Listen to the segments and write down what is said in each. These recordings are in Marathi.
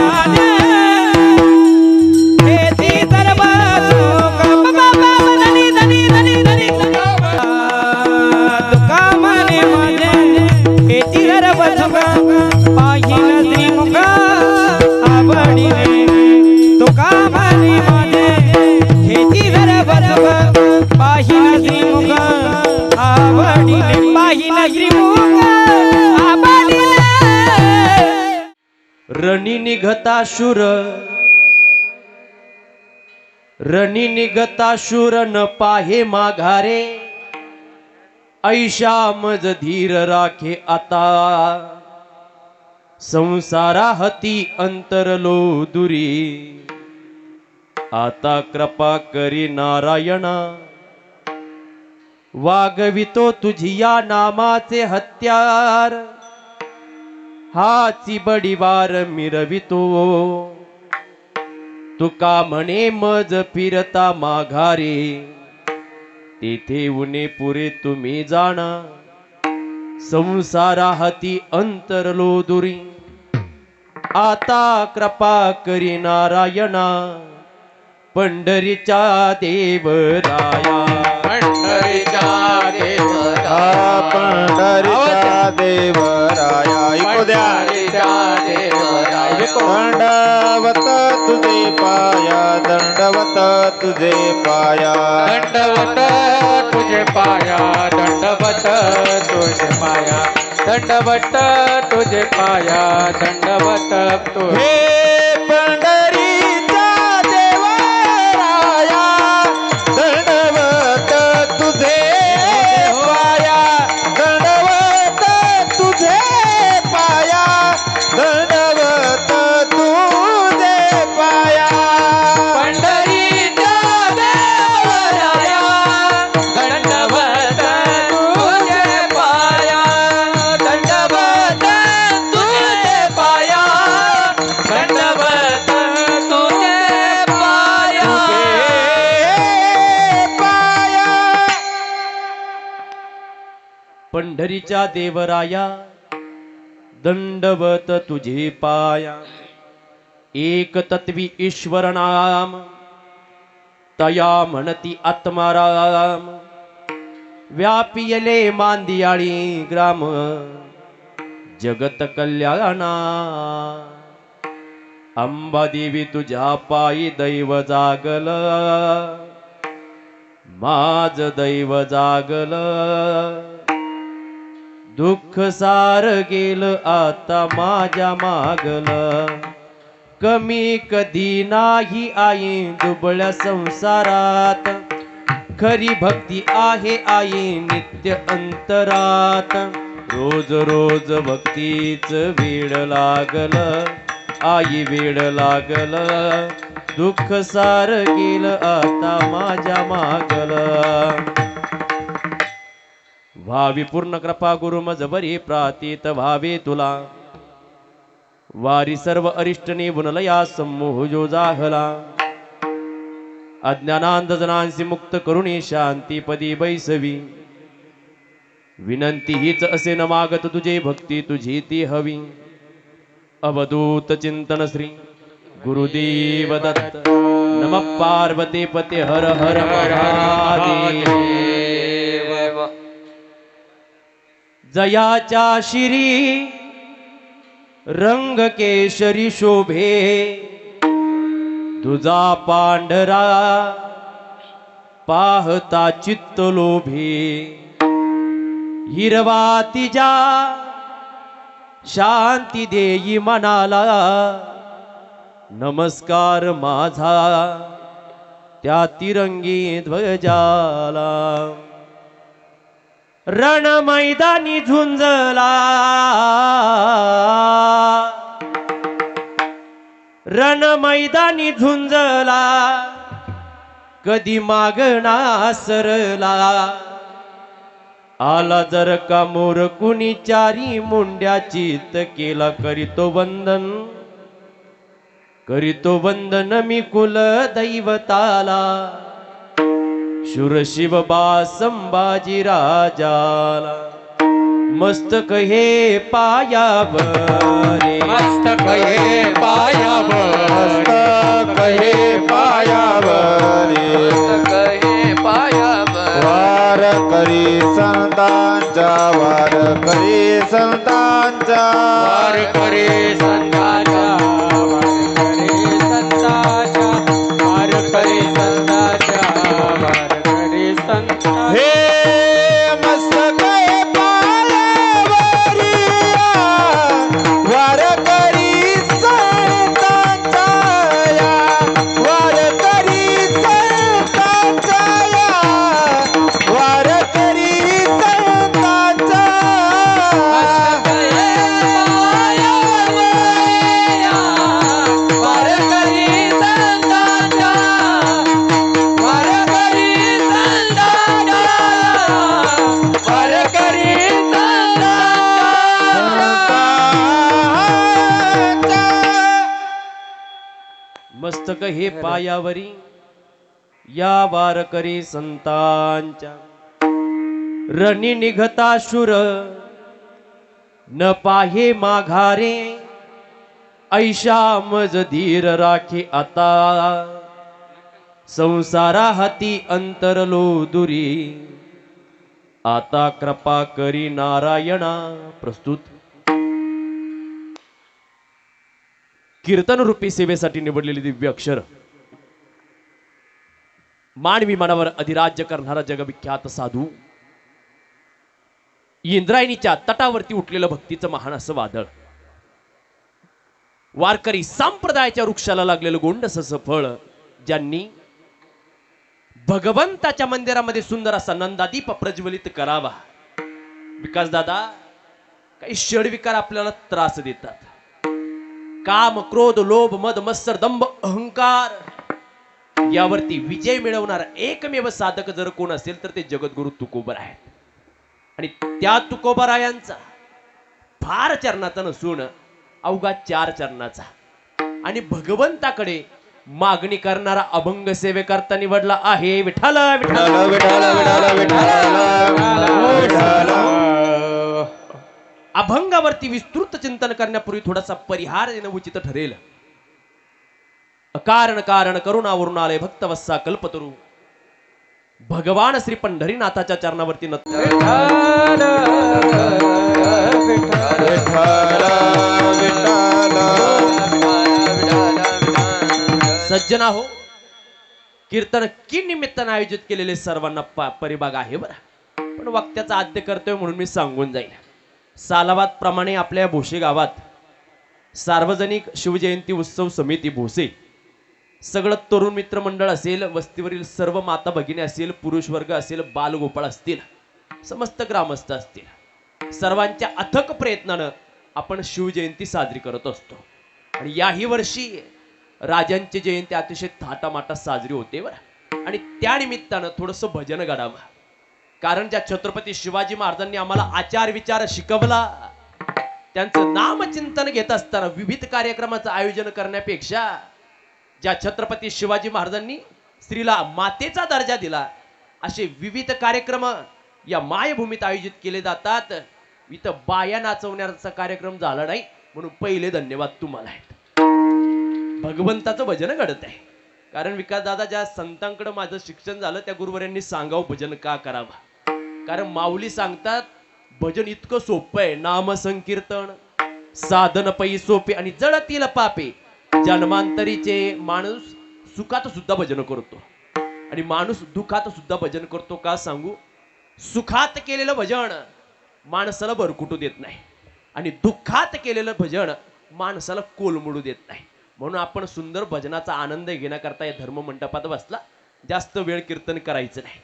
माझे हेची सर्व सुख धनी धनी धनी धनी तुका म्हणे माझे हेची सर्व सुख पाहिन श्रीमुख आवडीने तुका म्हणे माझे हेची सर्व सुख पाहिन श्रीमुख आवडीने पाहिन श्रीमुख आवडीने रणी निघता शूर रणी निघता शूर न पाहे माघारे ऐशा मज धीर राखे आता संसारा हती अंतरलो दुरी आता कृपा करी नारायणा वागवितो तुझी या नामाचे हत्यार हाची बडीवार मिरवितो तुका म्हणे मज फिरता माघारे तेथे उणे पुरे तुम्ही जाणा संसारा हाती अंतरलो दुरी आता कृपा करी नारायणा पंढरीच्या देवराया पंढरीच्या देवराया ऐकू द्या दंडवत तुझे पाया दंडवत तुझे पाया दंडवत तुझे पाया दंडवत तुझे पाया दंडवत तुझे पाया दंडवत तुझे हे पंढरीचा देवराया दंडवत तुझे पाया दंडवत तुझे पाया दंडवत तुझे पाया पंढरीच्या देवराया दंडवत तुझे पाया दंडवत तुझे पाया दंडवत तुझे पाया पाया पंढरीच्या देवराया दंडवत तुझे पाया एक तत्वी ईश्वर नाम तया म्हणती आत्माराम व्यापियले मांदियाळी ग्राम जगत कल्याणा अंबादेवी तुझ्या पायी दैव जागल माझ दैव जागल दुःख सार गेल आता माझ्या मागल कमी कधी नाही आई दुबळ्या संसारात खरी भक्ती आहे आई नित्य अंतरात रोज रोज भक्तीच वेळ लागल आई वेळ लागल दुःख सार गेल आता माझ्या मागल व्हावी पूर्ण कृपा गुरु मज बरी प्रातीत व्हावे तुला वारी सर्व अरिष्ट निवुनलया सम्मोह जो जाहला अज्ञानांध जनांसी मुक्त करुणी शांती पदी बैसवी विनंती हीच असे न मागत तुझे भक्ती तुझी ती हवी अवधूत चिंतन श्री गुरुदेव दत्त नम पार्वती पते हर हर महादेव जयाच्या शिरी रंग केशरी शोभे तुझा पांढरा पाहता चित्त लोभे हिरवा तिजा शांती देई मनाला नमस्कार माझा त्या तिरंगी ध्वजाला रण मैदानी झुंजला रण मैदानी झुंजला कधी मागणा सरला आला जर का मोर कुणी चारी मुंड्याचीत केला करीतो वंदन मी कुल दैवताला शूर शिव बा संभाजी राजाला मस्तक हे पायावरी मस्तक हे पायावर मस्तक हे पायावरी मस्तक हे पायावर वार करी संतांच्या वार करी संतांच्या वार करे संतांच्या वार करे संतांच्या वार करे संतांच्या हे मस्तक हे पायावरी वार करी संतांच्या वार करी संतांच्या वार करी संतांच्या मस्तक हे पायावरी या वारकरी संतांच्या रणी निघता शुर न पाहे माघारे ऐशा मज धीर राखे आता संसारा हाती अंतरलो दुरी आता कृपा करी नारायणा. प्रस्तुत कीर्तन रूपी सेवेसाठी निवडलेली दिव्य अक्षर मानवी मनावर अधिराज्य करणारा जगविख्यात साधू इंद्रायणीच्या तटावरती उठलेलं भक्तीचं महान असं वादळ वारकरी संप्रदायाच्या वृक्षाला लागलेलं गोंडस फळ ज्यांनी भगवंताच्या मंदिरामध्ये सुंदर असा नंदादीप प्रज्वलित करावा. विकास दादा काही षडविकार आपल्याला त्रास देतात. काम क्रोध लोभ मद मत्सर दंभ अहंकार यावरती विजय मिळवणारा एकमेव साधक जर कोण असेल तर ते जगद्गुरु तुकोबर आहेत. आणि त्या तुकोबरायांचा फार चरणाचा नसून अवघा 4 चरणाचा आणि भगवंताकडे मागणी करणारा अभंग सेवेकरता निवडला आहे. विठ्ठल विठ्ठल विठ्ठल विठ्ठल विठ्ठल विठ्ठल. अभंगावरती विस्तृत चिंतन करण्यापूर्वी थोडासा परिहार देणं उचित ठरेल. अकारण कारण करुणावरून आले भक्तवत्सा कल्पतरू भगवान श्री पंढरीनाथाच्या चरणावरती सज्जना हो. कीर्तन की निमित्तानं आयोजित केलेले सर्वांना परिभाग आहे बरं, पण वक्त्याचा आद्य कर्तव्य म्हणून मी सांगून जाईल. सालाबाद प्रमाणे आपल्या भोसे गावात सार्वजनिक शिवजयंती उत्सव समिती भोसे सगळं तरुण मित्र मंडळ असेल, वस्तीवरील सर्व माता भगिनी असेल, पुरुष वर्ग असेल, बालगोपाळ असतील, समस्त ग्रामस्थ असतील, सर्वांच्या अथक प्रयत्नानं आपण शिवजयंती साजरी करत असतो. आणि याही वर्षी राजांची जयंती अतिशय थाटामाटात साजरी होते बरं. आणि त्या निमित्तानं थोडंसं भजन गाडावं. कारण ज्या छत्रपती शिवाजी महाराजांनी आम्हाला आचार विचार शिकवला त्यांचं नामचिंतन घेत असताना विविध कार्यक्रमाचं आयोजन करण्यापेक्षा ज्या छत्रपती शिवाजी महाराजांनी स्त्रीला मातेचा दर्जा दिला असे विविध कार्यक्रम या मायभूमीत आयोजित केले जातात. इथं बाया नाचवण्याचा कार्यक्रम झाला नाही म्हणून पहिले धन्यवाद तुम्हाला आहेत. भगवंताचं भजन घडत आहे. कारण विकास दादा ज्या संतांकडे माझं शिक्षण झालं त्या गुरुवर्यांनी सांगावं भजन का करावं. कारण माऊली सांगतात भजन इतकं सोपं आहे. नाम संकीर्तन साधन पै सोपे आणि जळतील पापे. जन्मांतरीचे माणूस सुखात सुद्धा भजन करतो आणि माणूस दुखात सुद्धा भजन करतो. का सांगू? सुखात केलेलं भजन माणसाला भरकुटू देत नाही आणि दुःखात केलेलं भजन माणसाला कोलमडू देत नाही. म्हणून आपण सुंदर भजनाचा आनंद घेण्याकरता या धर्म मंडपात बसला. जास्त वेळ कीर्तन करायचं नाही.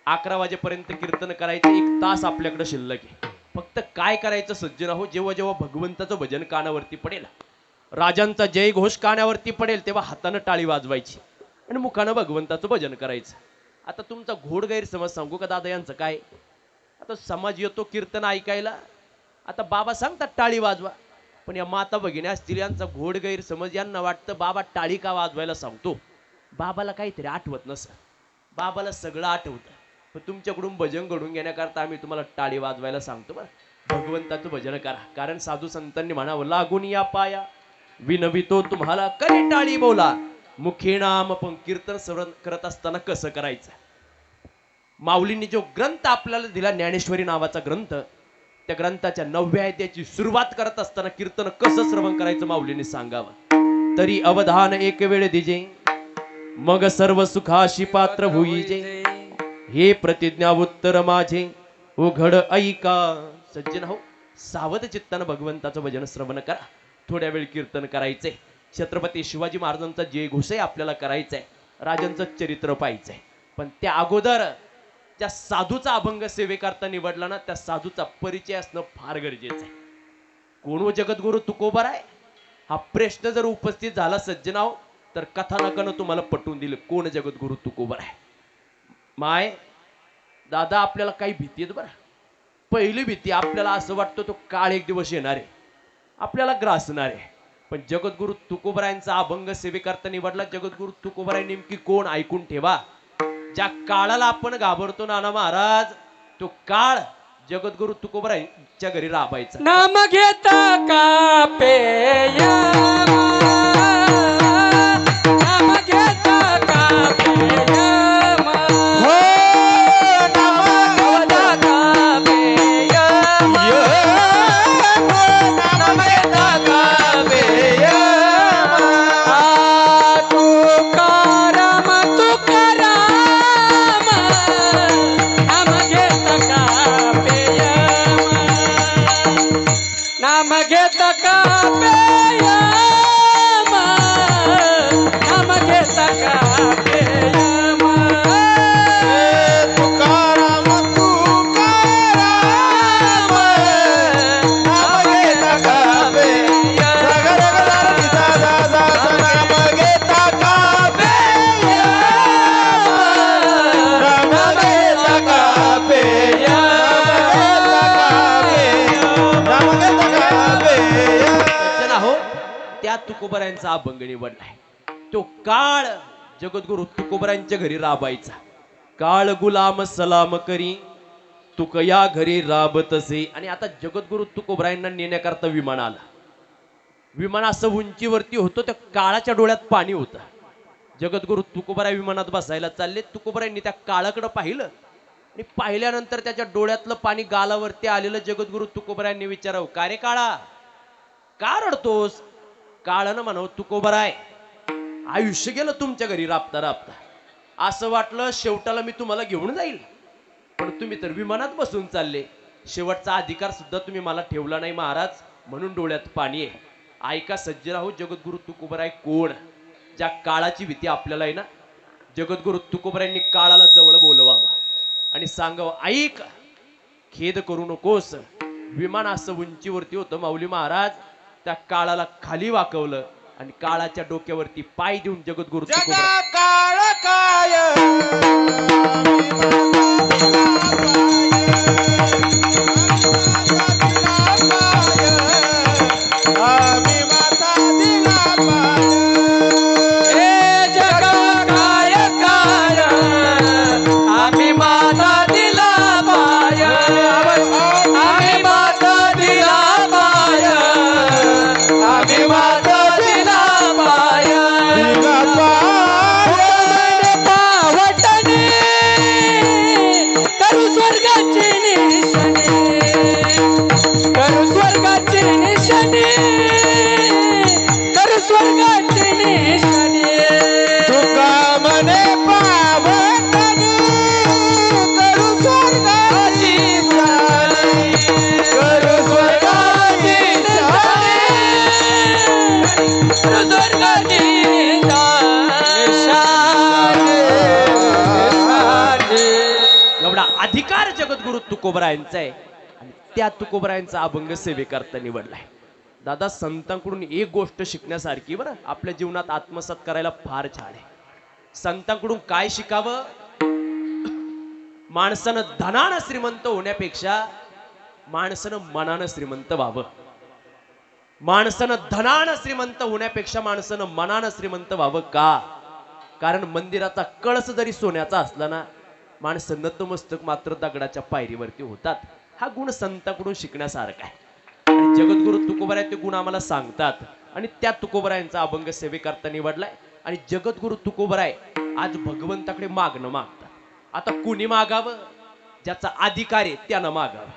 11 वाजेपर्यंत कीर्तन करायचं. 1 तास आपल्याकडे शिल्लक आहे. फक्त काय करायचं सज्जन हो, जेव्हा जेव्हा भगवंताचं भजन कानावरती पडेल, राजांचा जय घोष कानावरती पडेल, तेव्हा हातानं टाळी वाजवायची आणि मुखानं भगवंताचं भजन करायचं. आता तुमचा घोड गैरसमज सांगू का दादा यांचं काय? आता समाज येतो कीर्तन ऐकायला, आता बाबा सांगतात टाळी वाजवा, पण या माता भगिनी असतील यांचा घोड गैरसमज, यांना वाटतं बाबा टाळी का वाजवायला सांगतो. बाबाला काहीतरी आठवत नसं. बाबाला सगळं आठवतं, पण तुमच्याकडून भजन घडून घेण्याकरता आम्ही तुम्हाला टाळी वाजवायला सांगतो बरं. भगवंताचं भजन करा. कारण साधू संतांनी म्हणावं, लागून या पाया विनवितो तुम्हाला करी टाळी बोला, मुखे नाम पण कीर्तन श्रवण करत असताना कसं करायचं. माऊलींनी जो ग्रंथ आपल्याला दिला, ज्ञानेश्वरी नावाचा ग्रंथ, त्या ग्रंथाच्या 9व्या अध्यायाची सुरुवात करत असताना कीर्तन कसं श्रवण करायचं माऊलींनी सांगावं. तरी अवधान एक वेळ दिजे, मग सर्व सुखाशी पात्र होईजे, हे प्रतिज्ञा उत्तर माझे उघड ऐका. सज्जन हो, सावध चित्तानं भगवंताचं भजन श्रवण करा. थोड्या वेळ कीर्तन करायचंय. छत्रपती शिवाजी महाराजांचा जय घोषही आपल्याला करायचंय, राजांचं चरित्र पाहायचंय. पण त्या अगोदर त्या साधूचा अभंग सेवेकरता निवडला ना, त्या साधूचा परिचय असणं फार गरजेचं आहे. कोण व जगद्गुरु तुकोबार आहे, हा प्रश्न जर उपस्थित झाला सज्जनाव, तर कथानकानं तुम्हाला पटवून दिलं कोण जगद्गुरु तुकोबार आहे. माय दादा, आपल्याला काही भीती आहेत बरं. पहिली भीती, आपल्याला असं वाटतं तो काळ एक दिवस येणार आहे, आपल्याला ग्रासणार आहे. पण जगद्गुरु तुकोबारायांचा अभंग सेवेकरता निवडला. जगद्गुरु तुकोबाराय नेमकी कोण, ऐकून ठेवा. ज्या काळाला आपण घाबरतो नाना महाराज, तो काळ जगद्गुरु तुकोबारायांच्या घरी राबायचा. नाम घेता का पेय, नाम घेता का पेय, हो नाम घेता का पेय, नाम घेता का पेय. तुकाराम तुकाराम, नाम घेता का पेय, नाम घेता का पेय, नाम घेता का पेय. तुकाराम तुकाराम, नाम घेता का पेय, नाम घेता का पेय, नाम घेता का पेय, नाम घेता का पेय. सज्जन हो, त्या तुकोबारायांचा अभंग निवडलाय. तो काळ जगद्गुरु तुकोबारायांच्या घरी राबायचा. काळ गुलाम सलाम करी, तुक या घरी राबतसे. आणि आता जगद्गुरु तुकोबारायांना नेण्याकरता विमान आलं. विमान असं उंचीवरती होतं, त्या काळाच्या डोळ्यात पाणी होतं. जगद्गुरु तुकोबाराय विमानात बसायला चालले. तुकोबारायांनी त्या काळाकडे पाहिलं आणि पाहिल्यानंतर त्याच्या डोळ्यातलं पाणी गालावरती आलेलं. जगद्गुरु तुकोबारायांनी विचारावं, का रे काळा, का रडतोस. काळानं म्हणावं, तुकोबाराय, आयुष्य गेलं तुमच्या घरी राबता राबता. असं वाटलं शेवटाला मी तुम्हाला घेऊन जाईल, पण तुम्ही तर विमानात बसून चालले. शेवटचा अधिकार सुद्धा तुम्ही मला ठेवला नाही महाराज, म्हणून डोळ्यात पाणी आहे. ऐका सज्जन हो, जगद्गुरु तुकोबाराय कोण. ज्या काळाची भीती आपल्याला आहे ना, जगद्गुरु तुकोबारायांनी काळाला जवळ बोलवावं आणि सांगावं, ऐक, खेद करू नकोस. विमान असं उंचीवरती होतं माऊली महाराज, त्या काळाला खाली वाकवलं आणि काळाच्या डोक्यावरती पाय देऊन जगद्गुरु जगा काळ काय आम्ही माता दिला पाय. ए जगा काय काय, आम्ही माता दिला पाय, आम्ही माता दिला पाय, आम्ही माता दिला पाय. दिला पाय. पावटणे करू स्वर्गाची निशाणे, करू स्वर्गाची निशाणे, करू स्वर्गाची निशाणे. तुका म्हणे पावटणी करू स्वर्गाची निशाणी, करू स्वर्गाची एवढा अधिकार जगद्गुरु तुकोबारायांचा आहे. आणि त्या तुकोबारायांचा अभंग सेवेकरता निवडलाय. दादा, संतांकडून एक गोष्ट शिकण्यासारखी बरं, आपल्या जीवनात आत्मसात करायला फार छान आहे. संतांकडून काय शिकावं. माणसानं धनानं श्रीमंत होण्यापेक्षा माणसानं मनानं श्रीमंत व्हावं. माणसानं धनानं श्रीमंत होण्यापेक्षा माणसानं मनानं श्रीमंत व्हावं. का? कारण मंदिराचा कळस जरी सोन्याचा असला ना, माणसं नतमस्तक मात्र दगडाच्या पायरीवरती होतात. हा गुण संतांकडून शिकण्यासारखा आहे. आणि जगद्गुरु तुकोबराय ते गुण आम्हाला सांगतात आणि त्या तुकोबरायांचा अभंग सेवेकरता निवडलाय. आणि जगद्गुरु तुकोबराय आज भगवंताकडे मागणं मागतात. आता कुणी मागावं? ज्याचा अधिकार आहे त्यानं मागावं.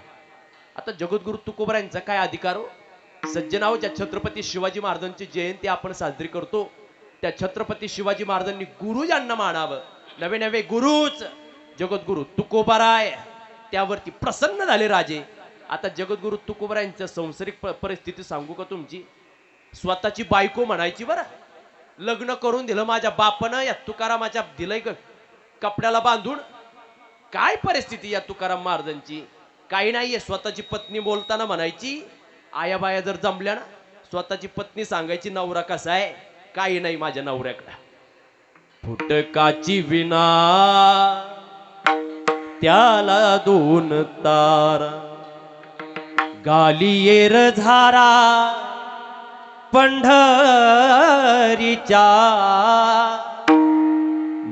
आता जगद्गुरु तुकोबरायांचा काय अधिकार हो? सज्जनाव, ज्या छत्रपती शिवाजी महाराजांची जयंती आपण साजरी करतो, त्या छत्रपती शिवाजी महाराजांनी गुरु ज्यांना मानावं, नवे नवे गुरुच जगद्गुरु तुकोबराय, त्यावरती प्रसन्न झाले राजे. आता जगद्गुरु तुकोबरायांचं सांसारिक परिस्थिती सांगू का तुमची? स्वतःची बायको म्हणायची बरं, लग्न करून दिलं माझ्या बापानं, या तुकारामाच्या दिलंय कपड्याला बांधून. काय परिस्थिती या तुकाराम महाराजांची? काही नाहीये. स्वतःची पत्नी बोलताना म्हणायची, आया बाया जर जमल्या ना, स्वतःची पत्नी सांगायची नवरा कसा आहे, काही नाही माझ्या नवऱ्याकडे. फुटकाची विना त्याला दोन तारा, गालियेर झारा पंढरीच्या,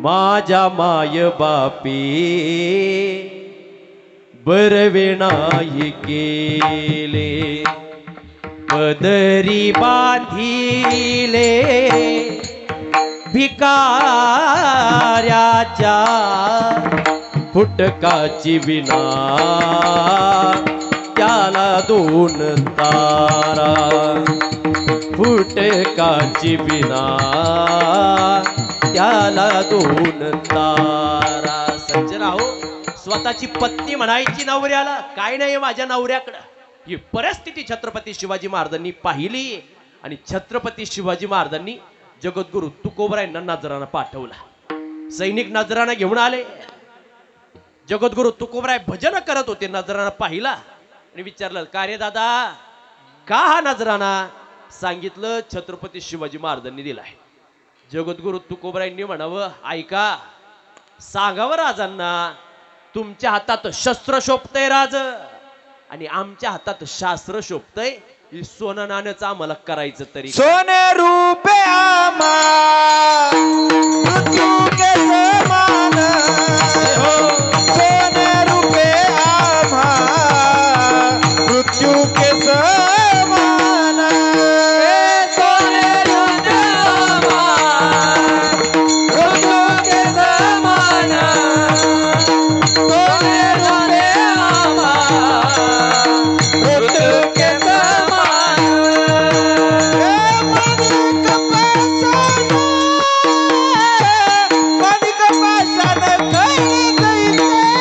माझ्या माय बापी बरवे नाही केले, पदरी बांधिले भिकाऱ्याच्या, फुटकाची विना त्याला दोन तारा, फुटकाची विना त्याला दोन तारा. सज्जना हो, स्वतःची पत्नी म्हणायची नवऱ्याला, काय नाही माझ्या नवऱ्याकडं. ही परिस्थिती छत्रपती शिवाजी महाराजांनी पाहिली आणि छत्रपती शिवाजी महाराजांनी जगद्गुरु तुकोबरायांना नजराना पाठवला. सैनिक नजराना घेऊन आले. जगद्गुरु तुकोबराय भजन करत होते. नजराना पाहिला आणि विचारलं, का रे दादा, का हा नजराना? सांगितलं, छत्रपती शिवाजी महाराजांनी दिलाय. जगद्गुरु तुकोबरायांनी म्हणावं, ऐका, सांगावं राजांना, तुमच्या हातात शस्त्र शोभतय राज आणि आमच्या हातात शास्त्र शोभतय. सोनं नाण्याचं आम्हाला करायचं तरी सोने रूपे आम्हा मृत्यू के समान, सोने रूपे आम्हा मृत्यू के समान, सोने रूपे आम्हा मृत्यू के समान, सोने रूपे आम्हा मृत्यू के समान. माणिक पाषाण कैने कैसे,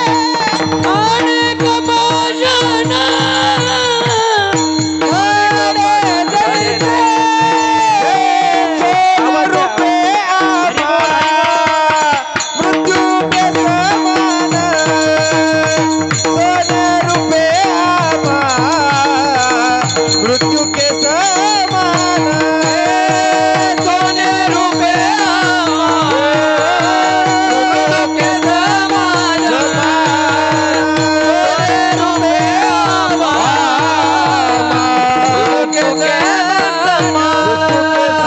अनेक भाषण कैने कैसे, सोने रूपे आम्हा मृत्यू के समान, सोने रूपे आम्हा मृत्यू के समान, सोने रूपे आम्हा मृत्यू के समान, सोने रूपे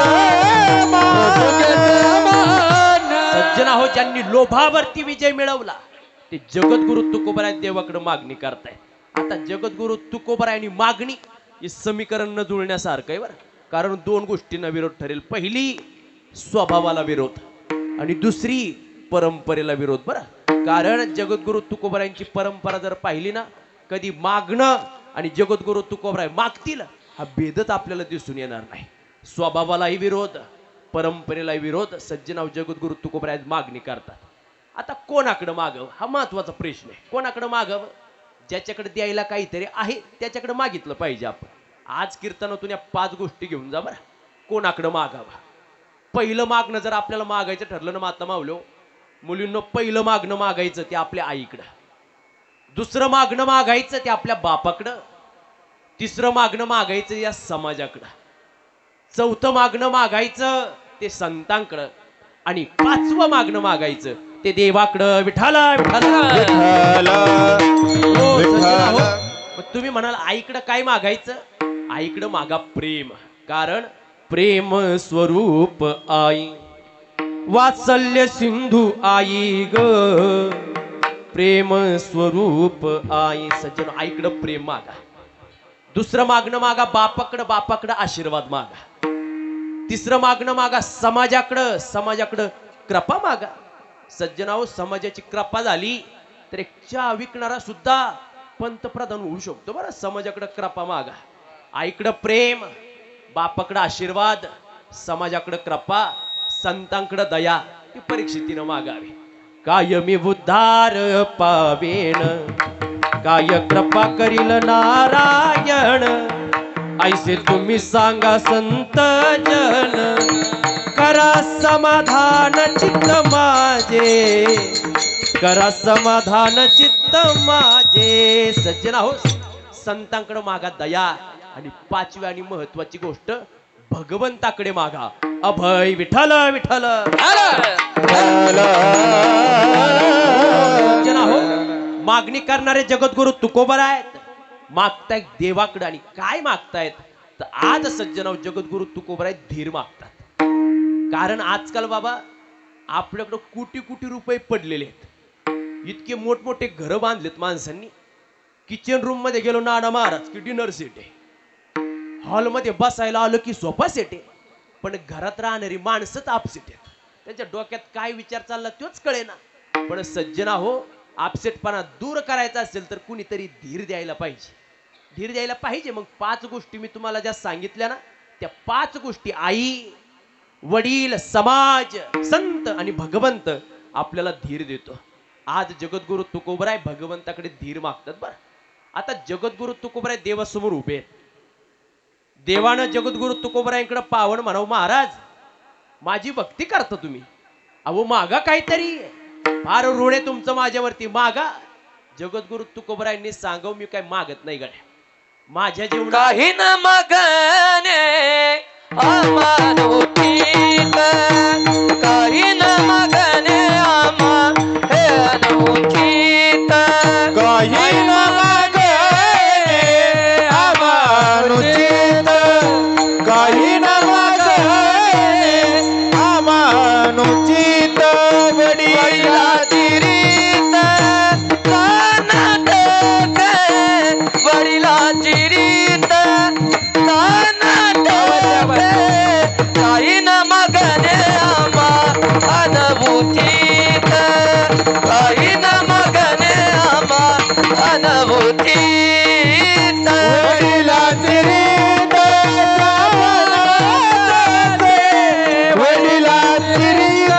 आम्हा मृत्यू के समान. सज्जना हो, ज्यांनी लोभावरती विजय मिळवला ते जगद्गुरु तुकोबराय देवाकडे मागणी करताय. आता जगद्गुरु तुकोबरायांनी मागणी हे समीकरण न जुळण्यासारखं आहे बरं. कारण दोन गोष्टींना विरोध ठरेल. पहिली स्वभावाला विरोध आणि दुसरी परंपरेला विरोध बरं. कारण जगद्गुरु तुकोबरायांची परंपरा जर पाहिली ना, कधी मागणं आणि जगद्गुरु तुकोबराय मागतील हा भेदच आपल्याला दिसून येणार नाही. स्वभावालाही विरोध, परंपरेलाही विरोध. सज्जनाव जगद्गुरु तुकोबराय मागणी करतात. आता कोणाकडे मागावं हा महत्वाचा प्रश्न आहे. कोणाकडे मागावं? ज्याच्याकडे द्यायला काहीतरी आहे त्याच्याकडे मागितलं पाहिजे आपण. आज कीर्तनातून या 5 गोष्टी घेऊन जा बरं. कोणाकडे मागावं? पहिलं मागणं जर आपल्याला मागायचं ठरलं ना माता मावलो मुलींनो, पहिलं मागणं मागायचं ते आपल्या आईकडं, दुसरं मागणं मागायचं ते आपल्या बापाकडं, तिसरं मागणं मागायचं या समाजाकडं, चौथं मागणं मागायचं ते संतांकडं आणि 5वं मागणं मागायचं ते देवाकडं. विठाला विठाला. हो, सज्जना हो. मग तुम्ही म्हणाल आईकडं काय मागायचं? आईकडं मागा प्रेम. कारण प्रेम स्वरूप आई, वात्सल्य सिंधू आई ग, प्रेम स्वरूप आई. सज्जन आईकडं प्रेम मागा. दुसरं मागणं मागा बापाकडं आशीर्वाद मागा. तिसरं मागणं मागा समाजाकडं कृपा मागा. सज्जनाओ, समाजाची कृपा झाली तर एक चहा विकणारा सुद्धा पंतप्रधान होऊ शकतो बरं. समाजाकडे कृपा मागा. आईकडं प्रेम, बापाकडं आशीर्वाद, समाजाकडे कृपा, संतांकडे दया. ती परीक्षितीनं मागावी. काय मी उद्धार पावेन, काय कृपा करील नारायण. ऐसे तुम्ही सांगा संत जन, करा समाधान चित्त माझे, करा समाधान चित्त माझे. सज्जना हो, संतांकडे मागा दया. आणि पाचवी आणि महत्वाची गोष्ट, भगवंताकडे मागा अभय. विठ्ठल विठ्ठल. सज्जना हो, मागणी करणारे जगद्गुरु तुकोबर आहेत. मागतायत देवाकडे. आणि काय मागतायत तर आज सज्जना जगद्गुरु तुकोबर आहेत, धीर मागतात. कारण आजकाल बाबा आपल्याकडे कोटी कोटी रुपये पडलेले आहेत. इतके मोठमोठे घर बांधलेत माणसांनी. किचन रूम मध्ये गेलो नाना महाराज की डिनर सेट आहे, हॉलमध्ये बसायला आलं की सोफा सेट आहे. पण घरात राहणारी माणसंच अपसेट आहेत. त्यांच्या डोक्यात काय विचार चालला तोच कळेना. पण सज्जना हो, अपसेटपणा दूर करायचा असेल तर कुणीतरी धीर द्यायला पाहिजे. धीर द्यायला पाहिजे. मग 5 गोष्टी मी तुम्हाला ज्या सांगितल्या ना, त्या 5 गोष्टी आई, वडील, समाज, संत आणि भगवंत आपल्याला धीर देतो. आज जगद्गुरु तुकोबराय भगवंताकडे धीर मागतात बरं. आता जगद्गुरु तुकोबराय देवासमोर उभे आहेत. देवानं जगद्गुरु तुकोबरायांकडे पावन म्हणावं, महाराज माझी भक्ती करता तुम्ही, अहो मागा काहीतरी, फार ऋण आहे तुमचं माझ्यावरती, मागा. जगद्गुरु तुकोबरायांनी सांगाव, मी काय मागत नाही गड्या. माझ्या जीवनात काही न मागणे अमानुषिक, काही न मागणे हे अनुचित, काही न मागे अमानुचित, काही न मागे अमानुचित. वडिलाची रीत तानाटक, वडिलाची रीत तानाटक, काही न मागणे अनुभूतीत, काही न मागणे अनुभूतीत. वडिलाची रीत जावनाचे, वडिलाची रीत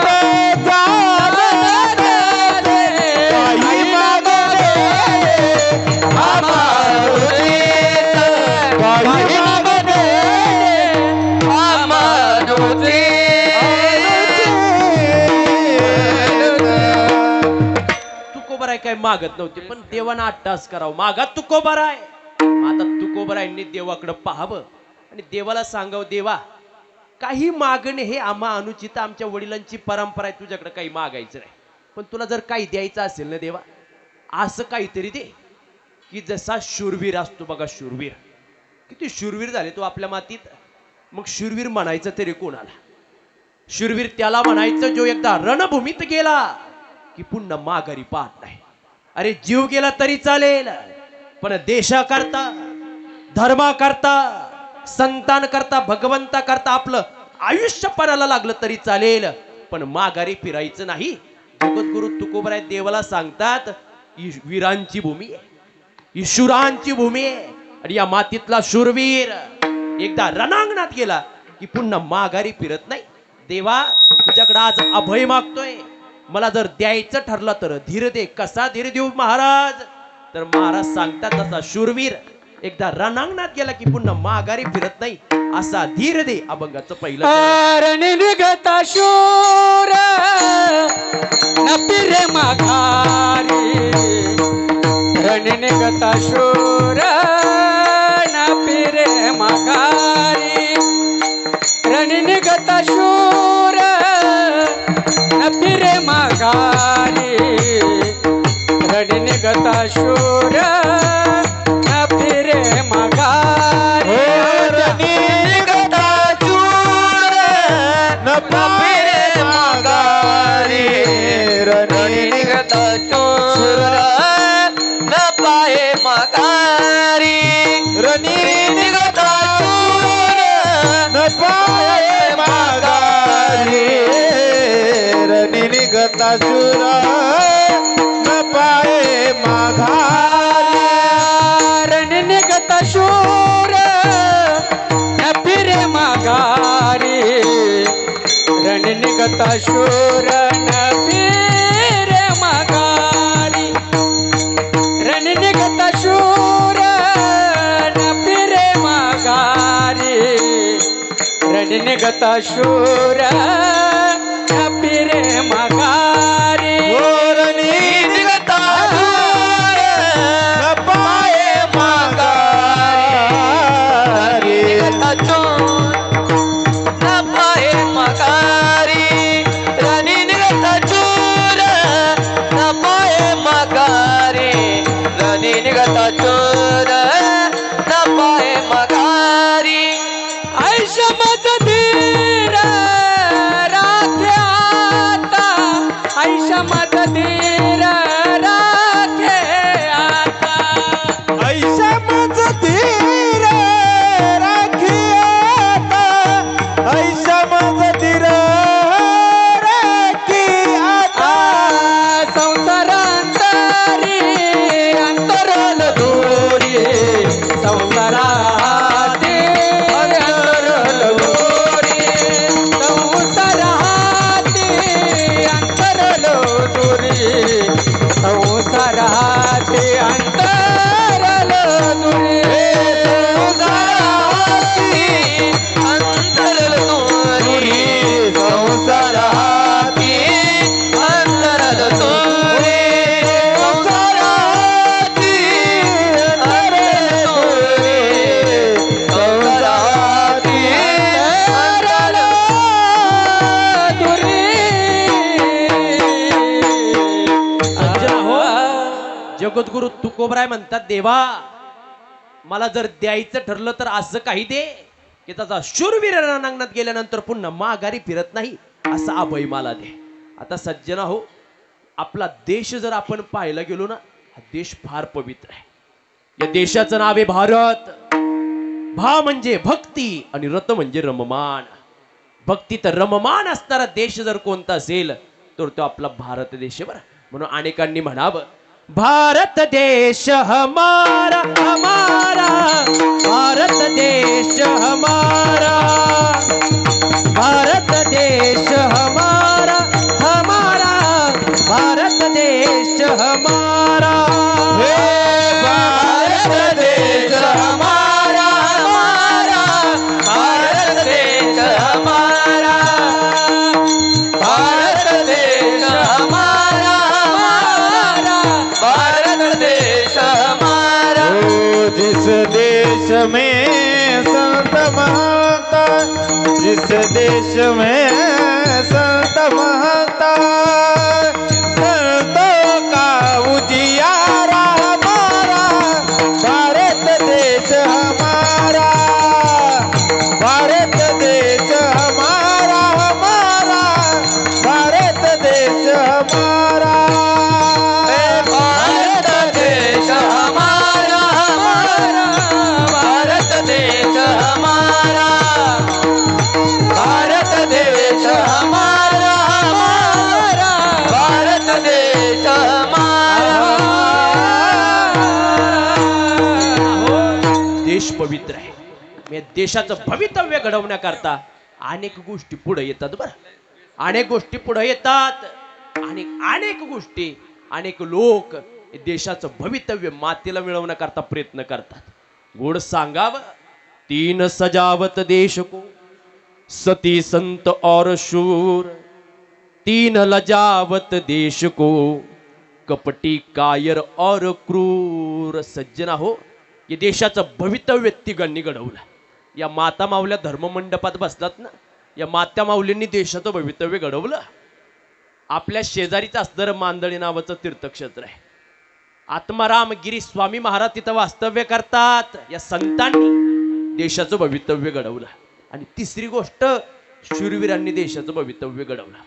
जावनाचे, काही मागणे अमानुषित, काही मागणे तुकोबराय काय मागत नव्हते, पण देवानं अट्टास करावं, मागा तुकोबराय. आता तुकोबरायांनी देवाकडे पाहावं आणि देवाला सांगावं, देवा काही मागणे हे आम्हा अनुचित, आमच्या वडिलांची परंपरा आहे, तुझ्याकडे काही मागायचं नाही. पण तुला जर काही द्यायचं असेल ना देवा, असं काहीतरी दे की जसा शूरवीर असतो बघा, शूरवीर किती शूरवीर झाले तो आपल्या मातीत. मग शूरवीर म्हणायचं तरी कोणाला? शूरवीर त्याला म्हणायचं जो एकदा रणभूमीत गेला की पुन्हा माघारी पाहत नाही. अरे जीव गेला तरी चालेल, पण देशाकरता, धर्माकरता, संतांकरता, भगवंताकरता आपलं आयुष्य पणाला लागलं तरी चालेल, पण माघारी फिरायचं नाही. जगद्गुरु तुकोबराय देवाला सांगतात, ही वीरांची भूमी आहे, ही शूरांची भूमी आहे. आणि या मातीतला शूरवीर एकदा रणांगणात गेला की पुन्हा माघारी फिरत नाही. देवा तुझ्याकडे आज अभय मागतोय, मला जर द्यायचं ठरलं तर धीर दे. कसा धीर देऊ महाराज? तर महाराज सांगतात, तसा शूरवीर एकदा रणांगणात गेला की पुन्हा माघारी फिरत नाही, असा धीर दे. अभंगाचं पहिलं रण निघता शूर न फिरे माघारी, रण निघता शूर न फिरे माघारी, रण निघता शूर न फिरे माघारी, रण निघता शूर न फिरे माघारी. फिरे माघारी, रण निघता शूर निघता शूर न पाये माघारी रण निघता शूर न फिरे माघारी रण निघता शूर न फिरे माघारी रण निघता शूर न फिरे माघारी रण निघता शूर न फिरे माघारी ओरणी निघता शूर न पाये माघारी निघता शूर न पाये माघारी राणी निघता शूर न पाये माघारी राणी निघता शूर न पाये माघारी आयुष्य मत धीर राखे आता आयुष्य मत धीर राखे आता ऐशा मज धीर राखी आता ऐशा मज धीर राखी आता संसार अंतरी अंतरल दूरी संसाराती अंतरल दूरी संसाराती अंतरल दूरी संसाराती अंतरल दूरी अंतरल तोरी संसाराती अंतरल तोरी संसाराती अंतरल तोरी संसाराती अंतरल सज्जन हो, जगद्गुरु तुकोबराय म्हणतात, देवा मला जर द्यायचं ठरलं तर असं काही दे की त्याचा शूरवीर रणांगणात गेल्यानंतर पुन्हा माघारी फिरत नाही, असा अभय मला दे. आता सज्जना हो, आपला देश जर आपण पाहायला गेलो ना, हा देश फार पवित्र आहे. या देशाचं नाव आहे भारत. भा म्हणजे भक्ती आणि रत म्हणजे रममान. भक्ती तर रममान असणारा देश जर कोणता असेल तर तो आपला भारत देश आहे बरं. म्हणून अनेकांनी म्हणावं, भारत देश हमारा हमारा, भारत देश हमारा, भारत देश हमारा हमारा, भारत देश हमारा. भारत देश हमारा हमारा भारत देश हमारा भारत देश हमारा हमारा भारत देश हमारा जिस देश में संत महता जिस देश में संत महता संतों का उजियारा हमारा भारत देश हमारा भारत देश हमारा हमारा भारत देश हमारा भारत देश हमारा हमारा भारत देश हमारा भारत देश हमारा हमारा भारत देश हमारा. देश पवित्र आहे. या देशाचं भवितव्य घडवण्याकरता अनेक गोष्टी पुढे येतात बरं. अनेक गोष्टी पुढे येतात. अनेक गोष्टी, अनेक लोक देशाचं भवितव्य मातीला मिळवण्याकरता प्रयत्न करतात. गोड सांगावं, तीन सजावत देश को सती संत और शूर, तीन लजावत देश को कपटी कायर और क्रूर. सज्जना हो, या देशाचं भवितव्य तिघांनी घडवलं. या माता माऊल्या धर्ममंडपात बसतात ना, या माता माऊलींनी देशाचं भवितव्य घडवलं. आपल्या शेजारीच असणारं मांदळी नावाचं तीर्थक्षेत्र आहे. आत्माराम गिरी स्वामी महाराज तिथं वास्तव्य करतात. या संतांनी देशाचं भवितव्य घडवलं. आणि तिसरी गोष्ट, शूरवीरांनी देशाचं भवितव्य घडवलं.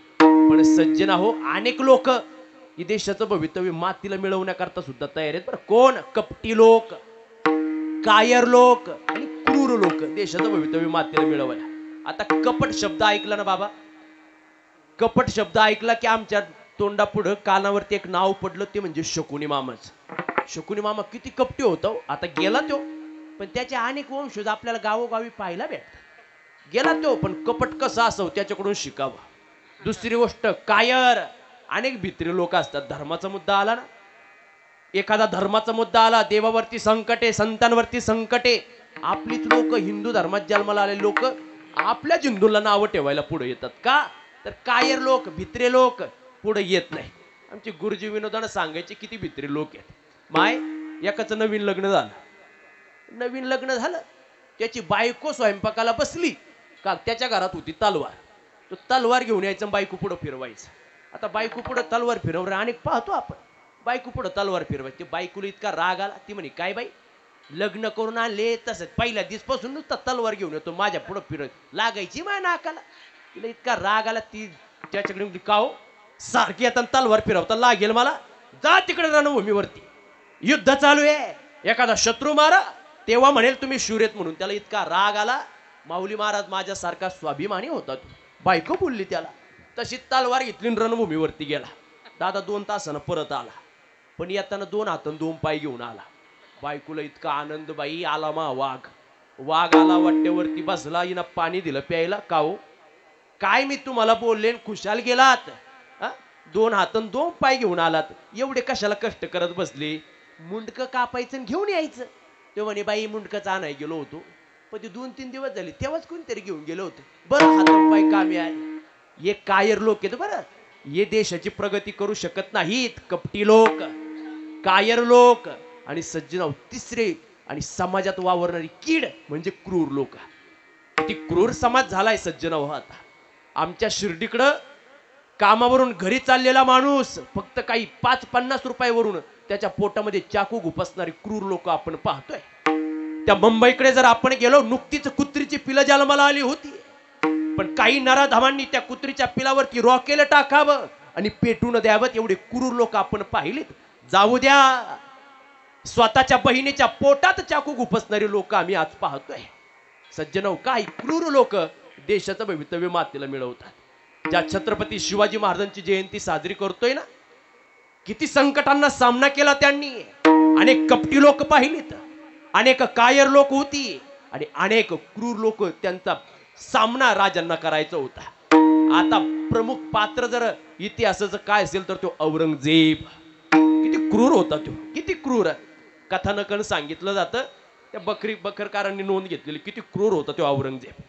पण सज्जना हो, अनेक लोक ही देशाचं भवितव्य मातीला मिळवण्याकरता सुद्धा तयार आहेत बरं. कोण? कपटी लोक, कायर लोक आणि क्रूर लोक देशाचं भवितव्य मातीला मिळवायला. आता कपट शब्द ऐकला ना बाबा, कपट शब्द ऐकला की आमच्या तोंडापुढं कानावरती एक नाव पडलं, ते म्हणजे शकुनी मामाच. शकुनी मामा किती कपटी होतो, आता गेला तो, पण त्याचे अनेक वंशज आपल्याला गावोगावी पाहायला भेटतात. गेला तो, पण कपट कसं असावं त्याच्याकडून शिकावं. दुसरी गोष्ट, कायर अनेक भित्री लोक असतात. धर्माचा मुद्दा आला ना, एखादा धर्माचा मुद्दा आला, देवावरती संकटे, संतांवरती संकटे, आपलीच लोक, हिंदू धर्मात जन्माला आलेले लोक आपल्याच हिंदूला नावं ठेवायला पुढे येतात. का तर कायर लोक, भित्रे लोक पुढे येत नाही. आमचे गुरुजी विनोदानं सांगायचे किती भित्रे लोक आहेत. माय एकाचं नवीन लग्न झालं, त्याची बायको स्वयंपाकाला बसली का त्याच्या घरात होती तलवार. तो तलवार घेऊन यायचं, बायको पुढं फिरवायचं. आता बायको पुढं तलवार फिरवणार अनेक पाहतो आपण, बायको पुढं तलवार फिरवायची. बायकोला इतका राग आला, ती म्हणे काय बाई लग्न करून आणले तसंच पहिल्या दिवसपासून नुसता तलवार घेऊन येतो, माझ्या पुढं फिरत लागायची माझ्या नाकाला. तिला इतका राग आला, ती त्याच्याकडे म्हणली का हो सारखी आता तलवार फिरवता लागेल मला, जा तिकडे रणभूमीवरती युद्ध चालू आहे, एखादा शत्रू मारा, तेव्हा म्हणेल तुम्ही शूर आहेत म्हणून. त्याला इतका राग आला, माऊली महाराज माझ्यासारखा स्वाभिमानी होता तू. बायको बोलली त्याला, तशी तलवार घेतली रणभूमीवरती गेला. दादा 2 तासानं परत आला, पण येताना 2 हातानं 2 पाय घेऊन आला. बायकोला इतका आनंद, बाई आला मा वाघ आला, वाट्यावरती बसला, हिनं पाणी दिलं प्यायला. काहो काय मी तुम्हाला बोलले, खुशाल गेलात, 2 हातानं 2 पाय घेऊन आलात, एवढे कशाला कष्ट करत बसले, मुंडकं कापायचं आणि घेऊन यायचं. ते म्हणे बाई मुंडकंच आणाय गेलो होतो, पण ते 2-3 दिवस झाले, तेव्हाच कोणतरी घेऊन गेलो होतं, बरं हातून पाय कामी आले. हे कायर लोक आहेत बरं, हे देशाची प्रगती करू शकत नाहीत. कपटी लोक, कायर लोक आणि सज्जन तिसरे, आणि समाजात वावरणारी कीड म्हणजे क्रूर लोक. किती क्रूर समाज झालाय सज्जन. आता आमच्या शिर्डीकडं कामावरून घरी चाललेला माणूस फक्त काही 5-50 रुपयावरून त्याच्या पोटामध्ये चाकू घुपसणारी क्रूर लोक आपण पाहतोय. त्या मुंबईकडे जर आपण गेलो, नुकतीच कुत्रीची पिलं जन्माला आली होती, पण काही नराधमांनी त्या कुत्रीच्या पिलावरती रॉकेल टाकावं आणि पेटून द्यावं, एवढे क्रूर लोक आपण पाहिलेत. जाऊ द्या, स्वतःच्या बहिणीच्या पोटात चाकू घुपसणारे लोक आम्ही आज पाहतोय. सज्जनो, काही क्रूर लोक देशाचं भवितव्य मातेला मिळवतात. ज्या छत्रपती शिवाजी महाराजांची जयंती साजरी करतोय ना, किती संकटांना सामना केला त्यांनी. अनेक कपटी लोक पाहिलीत, अनेक कायर लोक होती, आणि अनेक क्रूर लोक, त्यांचा सामना राजांना करायचा होता. आता प्रमुख पात्र जर इतिहासाचं काय असेल तर तो औरंगजेब. किती क्रूर होता तो, किती क्रूर. कथानकन सांगितलं जातं, त्या बखरकारांनी नोंद घेतलेली, किती क्रूर होता तो औरंगजेब.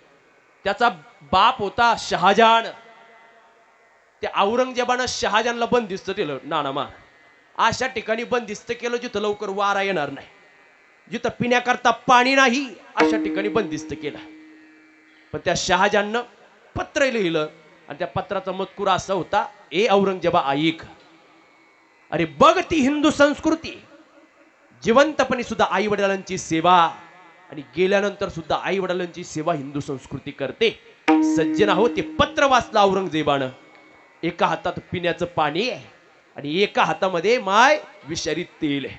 त्याचा बाप होता शहाजान. त्या औरंगजेबानं शहाजानला बंदिस्त केलं. नानामा अशा ठिकाणी बंदिस्त केलं जिथं लवकर वारा येणार नाही, जिथं पिण्याकरता पाणी नाही, अशा ठिकाणी बंदिस्त केलं. पण त्या शहाजाननं पत्र लिहिलं, आणि त्या पत्राचा मजकूर असा होता, ए औरंगजेबा ऐक, अरे बघ ती हिंदू संस्कृती, जिवंतपणे सुद्धा आई वडिलांची सेवा, आणि गेल्यानंतर सुद्धा आई वडिलांची सेवा हिंदू संस्कृती करते. सज्जन आहो, ते पत्र वाचलं औरंगजेबानं. एका हातात पिण्याचं पाणी आहे आणि एका हातामध्ये माय विषारी तेल आहे.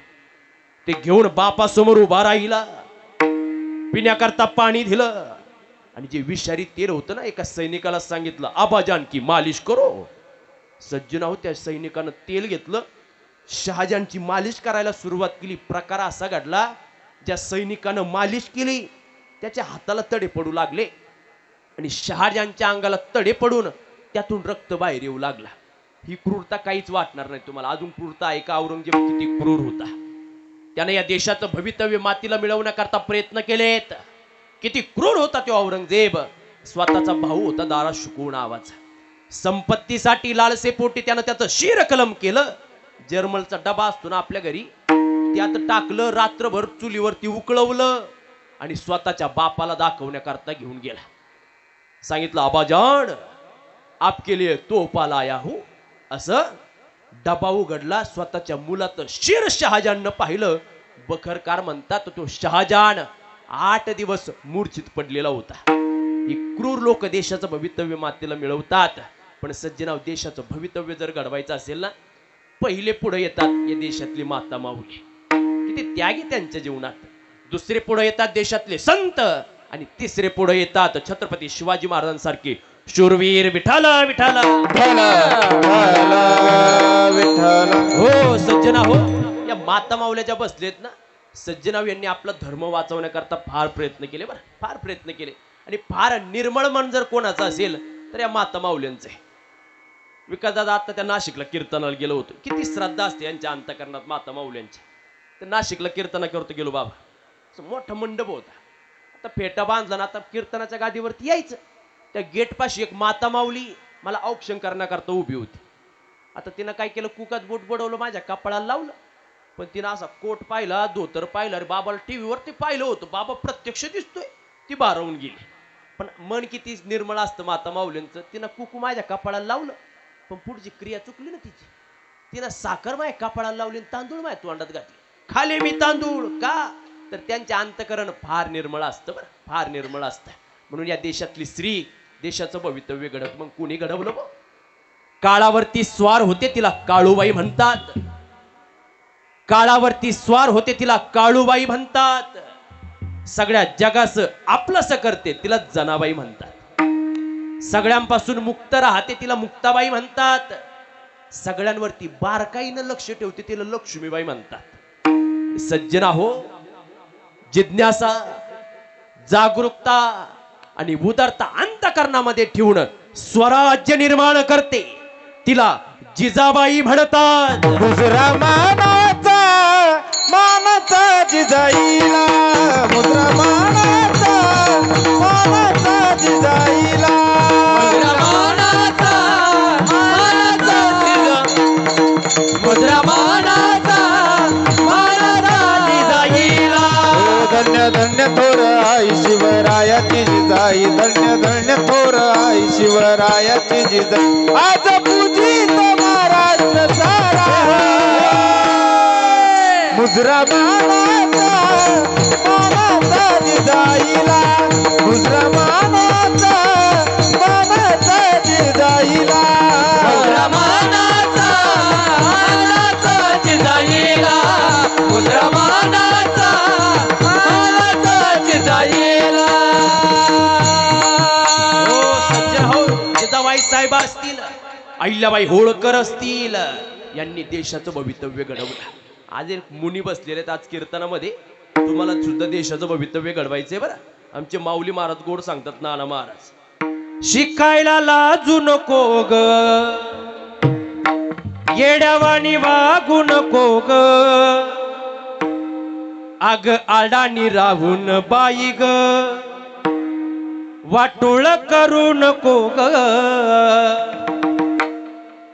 ते घेऊन बापासमोर उभा राहिला, पिण्याकरता पाणी दिलं, आणि जे विषारी तेल होतं ना, एका सैनिकाला सांगितलं आबाजान की मालिश करो. सज्जन आहो, त्या सैनिकानं तेल घेतलं, शहाजानची मालिश करायला सुरुवात केली. प्रकार असा घडला, ज्या सैनिकानं मालिश केली त्याच्या हाताला तडे पडू लागले, आणि शहाजानच्या अंगाला तडे पडून त्यातून रक्त बाहेर येऊ लागला. ही क्रूरता काहीच वाटणार नाही तुम्हाला. अजून क्रूरता आहे का? औरंगजेब किती क्रूर होता. त्याने या देशाचं भवितव्य मातीला मिळवण्याकरता प्रयत्न केलेत. किती क्रूर होता तो औरंगजेब. स्वतःचा भाऊ होता दारा शुको नावाचा, संपत्तीसाठी लालसेपोटी त्यानं त्याचं शिरकलम केलं. जर्मलचा डबा असतो ना आपल्या घरी, त्यात टाकलं, रात्रभर चुलीवरती उकळवलं, आणि स्वतःच्या बापाला दाखवण्याकरता घेऊन गेला. सांगितलं आबाजान आपके लिए तोफा लाया हूं. असं डबा उघडला, स्वतःच्या मुलाचं शिर शहाजाननं पाहिलं. बखरकार म्हणतात तो शहाजान 8 दिवस मूर्छित पडलेला होता. ही क्रूर लोक देशाचं भवितव्य मातेला मिळवतात. पण सज्जनाव, देशाचं भवितव्य जर घडवायचं असेल ना, पहिले पुढे येतात या देशातली माता माऊली. किती त्यागी त्यांच्या जीवनात. दुसरे पुढे येतात देशातले संत, आणि तिसरे पुढे येतात छत्रपती शिवाजी महाराजांसारखे शूरवीर विठाल विठाल. विठ्ठल विठ्ठल हो सज्जना हो, या माता माऊल्याच्या बसलेत ना, सज्जनाव यांनी आपला धर्म वाचवण्याकरता फार प्रयत्न केले बरं, फार प्रयत्न केले. आणि फार निर्मळ मन जर कोणाचं असेल तर या माता माऊल्यांचं आहे. विकास दादा आता त्या नाशिकला कीर्तनाला गेलो होतो. किती श्रद्धा असते यांच्या अंतकरणात माता माऊल्यांची. तर नाशिकला कीर्तना करतो गेलो बाबा, असं मोठा मंडप होता. आता फेटा बांधला ना, आता कीर्तनाच्या गादीवरती यायचं. त्या गेटपाशी एक माता माऊली मला औक्षण करण्याकरता उभी होती. आता तिनं काय केलं, कुकात बोट बुडवलं, माझ्या कपाळाला लावलं. पण तिनं असा कोट पाहिला, धोतर पाहिलं. अरे बाबाला टीव्हीवरती पाहिलं होतं, बाबा प्रत्यक्ष दिसतोय. ती भारावून गेली. पण मन किती निर्मळ असतं माता माऊलींचं. तिनं कुकू माझ्या कपाळाला लावलं, पण पुढची क्रिया चुकली ना तिची. तिनं साखर माझ्या कपाळाला लावली आणि तांदूळ माझ्या तोंडात घातले. खाले मी तांदूळ का, तर त्यांचे अंतकरण फार निर्मळ असतं बरं, फार निर्मळ असतं. म्हणून या देशातली स्त्री देशाचं भवितव्य घडत. मग कुणी घडवलं? काळावरती स्वार होते तिला काळूबाई म्हणतात. काळावरती स्वार होते तिला काळूबाई म्हणतात. सगळ्या जगाचं आपलंसं करते तिला जनाबाई म्हणतात. सगळ्यांपासून मुक्त राहते तिला मुक्ताबाई म्हणतात. सगळ्यांवरती बारकाईनं लक्ष ठेवते तिला लक्ष्मीबाई म्हणतात. सज्जना हो, जिज्ञासा, जागरूकता आणि उदारता अंतकरणामध्ये ठेवून स्वराज्य निर्माण करते तिला जिजाबाई म्हणतात. मुजरा मानाचा जिजाईला, मुजरा मानाचा जिजाईला, मुद्रा मानाचा जिजाईला. धन्य धन्य थोर आई शिवरायाची जिजाई, धन्य धन्य थोर आई शिवरायाची जिजाई. आज पूजित महाराष्ट्र सारा, मुजरा मानाचा जिजाईला, मुजरा मानाचा जिजाईला, मुद्रा मानाचा जिजाईला, मुद्रा मानाचा जिजाईला. हो सज्जन हो, जिजाबाई साहेब असतील, अहिल्याबाई होळकर असतील, यांनी देशाचं भवितव्य घडवलं. आज एक मुनी बसलेले आहेत आज कीर्तनामध्ये. तुम्हाला सुद्धा देशाचं भवितव्य घडवायचंय बरं. आमचे माऊली महाराज गोड सांगतात, नाना महाराज, शिकायला लाजू नको ग, येड्यावानी वागू नको ग, अग आडानी राहून बाई ग, वाटोळ करू नको ग,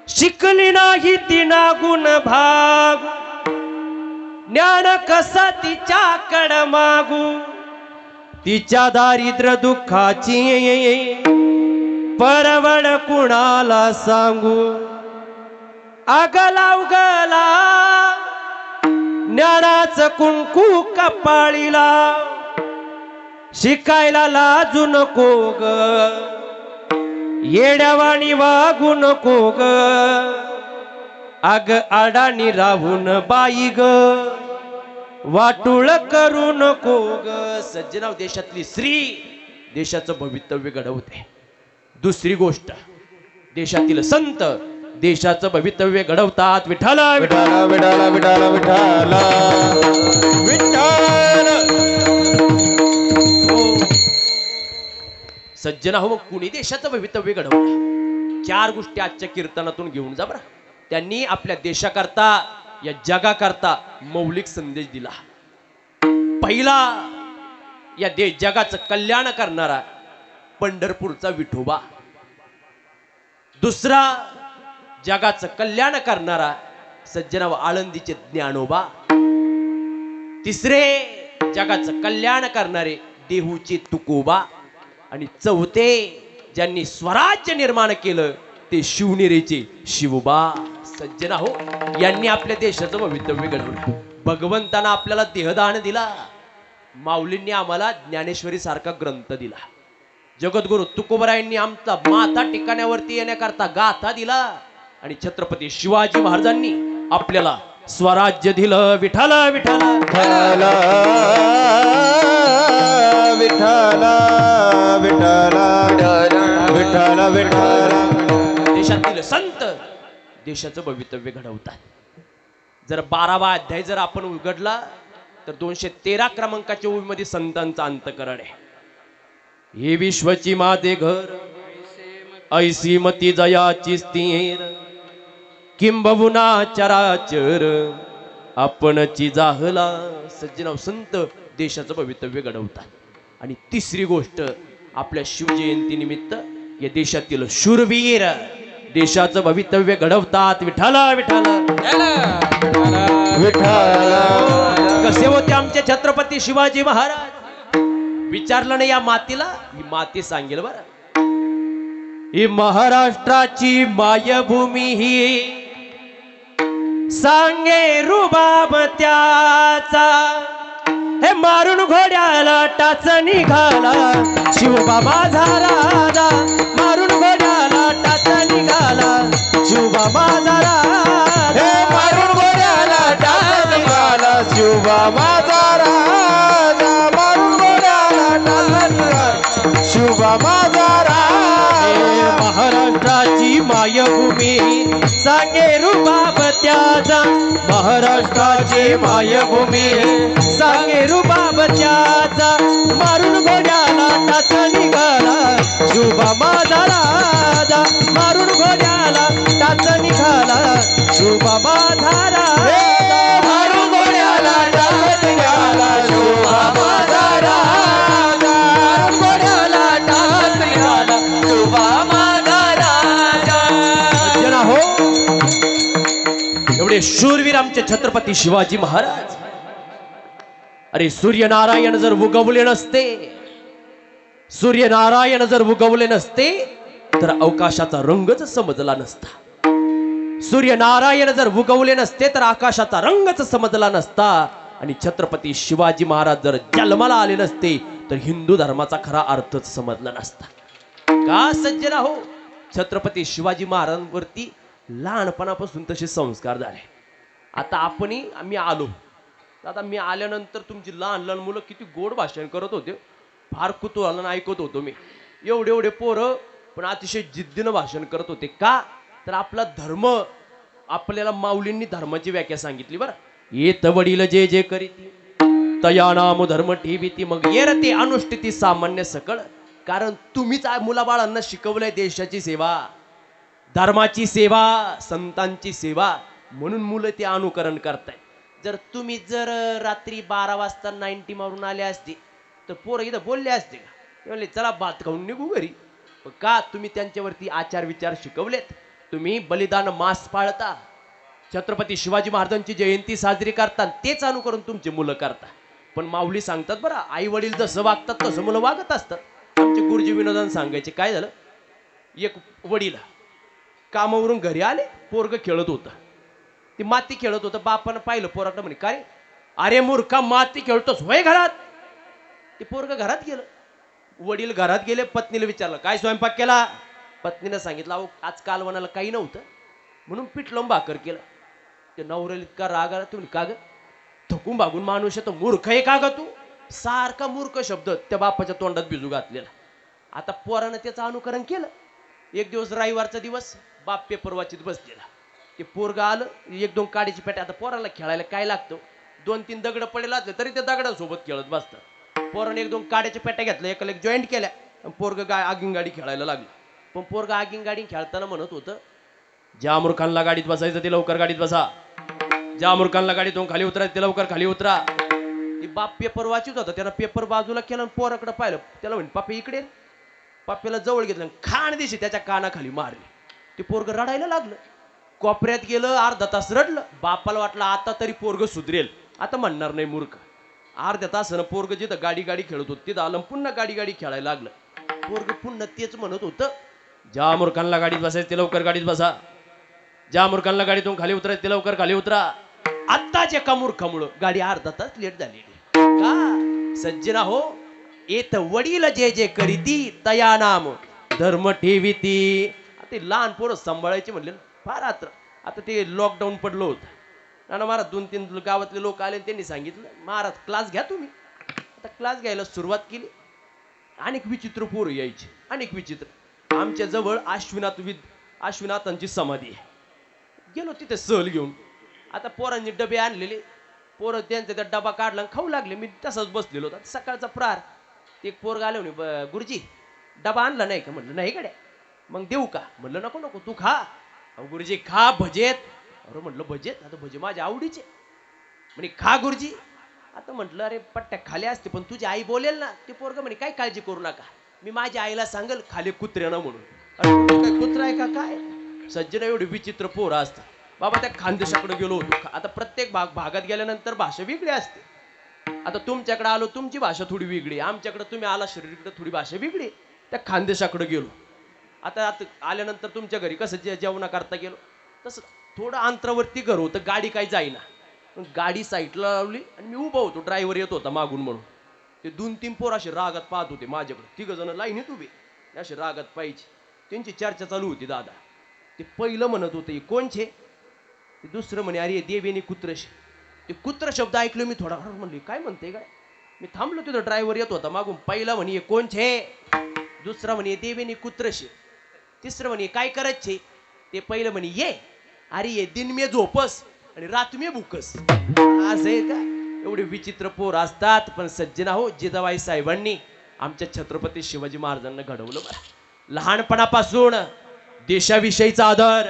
शिकली नाही ती नागून भाग, ज्ञान कसा तिच्याकड मागू, तिच्या दारिद्र्य दुःखाची परवड कुणाला सांगू, अगला उगला ज्ञानाचं कुंकू कपाळीला, शिकायला लाजू नको ग, येड्यावानी वागू नको ग, अग आडानी राहून बाई ग, वाटुळ करू नको ग. सज्जनाव, देशातली स्त्री देशाचं भवितव्य घडवते. दुसरी गोष्ट, देशातील संत देशाचं भवितव्य घडवतात. विठ्ठल विठाला विठाला विठाला विठाला विठ्ठल. सज्जना हो, मग कुणी देशाचं भवितव्य घडवलं? चार गोष्टी आजच्या कीर्तनातून घेऊन जा बरं. त्यांनी आपल्या देशाकरता, या जगाकरता मौलिक संदेश दिला. पहिला, या जगाचं कल्याण करणारा पंढरपूरचा विठोबा. दुसरा, जगाचं कल्याण करणारा सज्जनाव आळंदीचे ज्ञानोबा. तिसरे, जगाचं कल्याण करणारे देहूचे तुकोबा. आणि चौथे, ज्यांनी स्वराज्य निर्माण केलं ते शिवनेरीचे शिवबा. सज्जना हो, यांनी आपल्या देशाचं भवितव्य घडवलं. भगवंतानं आपल्याला देहदान दिला, माऊलींनी आम्हाला ज्ञानेश्वरी सारखा ग्रंथ दिला. जगद्गुरु तुकोबरायांनी आमचा माथा ठिकाण्यावरती येण्याकरता गाथा दिला. आणि छत्रपती शिवाजी महाराजांनी आपल्याला स्वराज्य दिलं. विठ्ठल विठ्ठल विठाला विठाला विठाला विठ्ठल विठ्ठल देशातील संत देशाचं भवितव्य घडवतात. जर 12वा अध्याय जर आपण उघडला तर 213 क्रमांकाच्या ओळीमध्ये संतांचं अंतकरण आहे. हे विश्वची माते घर ऐसी मती जयाची स्थिर किंबहुना चराचर आपणची जाहला. सज्जनाव संत देशाचं भवितव्य घडवतात. आणि तिसरी गोष्ट आपल्या शिवजयंती निमित्त या देशातील शूरवीर देशाचं भवितव्य घडवतात. विठ्ठल विठ्ठल विठ्ठल कसे होते आमचे छत्रपती शिवाजी महाराज? विचारलं नाही या मातीला, ही माती सांगेल बरं. ही महाराष्ट्राची मायभूमी ही सांगे रुबाब त्याचा. हे मारून घोड्याला टाच निघाला शिवबा माझा राजा. मारून घोड्याला टाच निघाला शिवबा माझा राजा. हे मारून घोड्याला टाच निघाला शिवबा माझा राजा. मारून घोड्याला टाच निघाला शिवबा माझा राजा. महाराष्ट्राची मायभूमी सांगे रुबाब त्याचा. महाराष्ट्राची मायभूमी सांगे रुबाब त्याचा. मारून घोड्याला टाच निघाला शिवबा माझा राजा. मारून घोड्याला टाच निघाला शिवबा माझा राजा. मारून घोड्याला टाच निघाला शिवबा माझा राजा. मारून घोड्याला टाच निघाला शिवबा माझा राजा. सज्जना हो, एवढे शूरवीर आमचे छत्रपती शिवाजी महाराज. अरे सूर्यनारायण जर उगवले नसते, सूर्यनारायण जर उगवले नसते तर अवकाशाचा रंगच समजला नसता. सूर्यनारायण जर उगवले नसते तर आकाशाचा रंगच समजला नसता. आणि छत्रपती शिवाजी महाराज जर जन्माला आले नसते तर हिंदू धर्माचा खरा अर्थच समजला नसता. का सज्जना हो, छत्रपती शिवाजी महाराजांवरती लहानपणापासून तसे संस्कार झाले. आता आम्ही आलो, आता मी आल्यानंतर तुमची लहान लहान मुलं किती गोड भाषण करत होते. फार कुतूहलानं ऐकत होतो मी. एवढे एवढे पोरं पण अतिशय जिद्दीनं भाषण करत होते. का तर आपला धर्म, आपल्याला माऊलींनी धर्माची व्याख्या सांगितली बरं. येत वडील जे जे करीती तया नाम धर्म ठेवीती मग येरते अनुष्ठिती सामान्य सकळ. कारण तुम्हीच मुलाबाळांना शिकवलंय देशाची सेवा, धर्माची सेवा, संतांची सेवा, म्हणून मुलं ते अनुकरण करताय. जर तुम्ही जर रात्री 12 वाजता 90 मारून आले असते तर पोरं इथं बोलले असते का? ते म्हणले चला भात खाऊन निघू घरी. का तुम्ही त्यांच्यावरती आचार विचार शिकवलेत. तुम्ही बलिदान मास पाळता, छत्रपती शिवाजी महाराजांची जयंती साजरी करता, तेच अनुकरण तुमची मुलं करता. पण माऊली सांगतात बरं, आई वडील जसं वागतात तसं मुलं वागत असतात. आमचे गुरुजी विनोदान सांगायचे. काय झालं, एक वडील कामावरून घरी आले, पोरग खेळत होतं, ती माती खेळत होतं. बापानं पाहिलं पोराकडं, म्हणे काय अरे मूर्खा माती खेळतोस होय घरात. ते पोरग घरात गेलं. वडील घरात गेले, पत्नीला विचारलं काय स्वयंपाक केला. पत्नीनं सांगितलं अहो आज कालवणाला काही नव्हतं म्हणून पीठ लावून भाकर केलं. ते नवऱ्याला इतका राग आला, तुम्ही का ग थकून भागून माणूस आहे, तो मूर्ख आहे का ग तू. सारखा मूर्ख शब्द त्या बापाच्या तोंडात बिजू घातलेला. आता पोरानं त्याचं अनुकरण केलं. एक दिवस रविवारचा दिवस, बाप पेपर वाचित बसलेला. ते पोरग आलं, 1-2 काडीची पेट्या. आता पोराला खेळायला काय लागतं, 2-3 दगड पडेल असले तरी ते दगडासोबत खेळत बसतं. पोराने 1-2 काड्याच्या पेट्या घेतल्या, एकाला एक जॉईंट केल्या. पोरग आगिंगाडी खेळायला लागलं. पण पोरग आगिंगाडी खेळताना म्हणत होतं ज्या मूर्खांना गाडीत बसायचं ते लवकर गाडीत बसा, ज्या मूर्खांना गाडीतून खाली उतरायचं ते लवकर खाली उतरा. ती बाप पेपर वाचित होता, त्यानं पेपर बाजूला केला आणि पोराकडे पाहिलं. त्याला म्हणे पापे इकडे. पाप्याला जवळ घेतलं, खाण दिशी त्याच्या कानाखाली मारली. ते पोरग रडायला लागलं. कोपऱ्यात गेलं, अर्धा तास रडलं. बापाला वाटलं आता तरी पोरग सुधरेल, आता म्हणणार नाही मूर्ख. अर्ध्या तासानं पोरग जिथं गाडी खेळत होतं तिथं आलं, पुन्हा गाडी खेळायला लागलं. पोरग पुन्हा तेच म्हणत होतं ज्या मूर्खांना गाडीत बसायचं ते लवकर गाडीत बसा, ज्या मूर्खांना गाडीतून खाली उतरायचं ते लवकर खाली उतरा. आत्ताच एका मूर्खामुळं गाडी अर्धा तास लेट झालेली. का सज्जना हो, येत वडील जे जे करीती तया नाम धर्म ठेवीती. ते लहान पोरं सांभाळायचे म्हणले फार आता ते लॉकडाऊन पडलं होतं ना महाराज. 2-3 गावातले लोक आले, त्यांनी सांगितलं महाराज क्लास घ्या तुम्ही. आता क्लास घ्यायला सुरुवात केली. अनेक विचित्र पोरं यायची, अनेक विचित्र. आमच्या जवळ अश्विनाथांची समाधी आहे. गेलो तिथे सहल घेऊन. आता पोरांनी डबे आणलेले, पोरं त्यांचा त्या डबा काढला आणि खाऊ लागले. मी तसाच बसलेलो होता. सकाळचा प्रार ते एक पोरगा आले म्हणे, गुरुजी डबा आणला नाही का? म्हटलं नाही गड्या. मग देऊ का? म्हटलं नको नको तू खा. अहो गुरुजी खा भजेत. अरे म्हटलं भजेत? आता भजे माझ्या आवडीचे. म्हणे खा गुरुजी. आता म्हटलं अरे पट्ट्या खाली असते पण तुझी आई बोलेल ना. ते पोरगा म्हणे काय काळजी करू नका, मी माझ्या आईला सांगेल खाली कुत्र्यानं म्हणून. अरे तुम्ही काय कुत्रा आहे का काय? सज्जन एवढी विचित्र पोरं असतात बाबा. त्या खानदेशाकडे गेलो होतो. आता प्रत्येक भागात गेल्यानंतर भाषा वेगळी असते. आता तुमच्याकडे आलो तुमची भाषा थोडी वेगळी, आमच्याकडे तुम्ही आला शरीरकडे थोडी भाषा वेगळी. त्या खानदेशाकडे गेलो. आता आल्यानंतर तुमच्या घरी कसं जेवणा करता गेलो तसं थोडं अंतरावरती घर होतं. गाडी काही जाईना. गाडी साईडला लावली आणि मी उभा होतो. ड्रायव्हर येत होता मागून म्हणून. ते 2-3 पोर असे रागात पाहत होते माझ्याकडे. 3 जण लाईनीत उभे असे रागात पाहिजे. त्यांची चर्चा चालू होती. दादा ते पहिलं म्हणत होते कोणचे, ते दुसरं म्हणे अरे देवेनी कुत्रशे. ते कुत्र शब्द ऐकलो मी. थोडा म्हणले काय म्हणते काय. मी थांबलो तिथं. ड्रायव्हर येत होता मागून. पहिला म्हणे कोणचे, दुसरा म्हणे देवेनी कुत्रशे, तिसरं म्हणे काय करायचे. ते पहिलं म्हणे ये अरे ये दिन मे झोपस आणि रात मे भूकस. असं का? एवढे विचित्र पोर असतात. पण सज्जना हो, जिजाबाई साहेबांनी आमच्या छत्रपती शिवाजी महाराजांना घडवलं बरं. लहानपणापासून देशाविषयीचा आदर,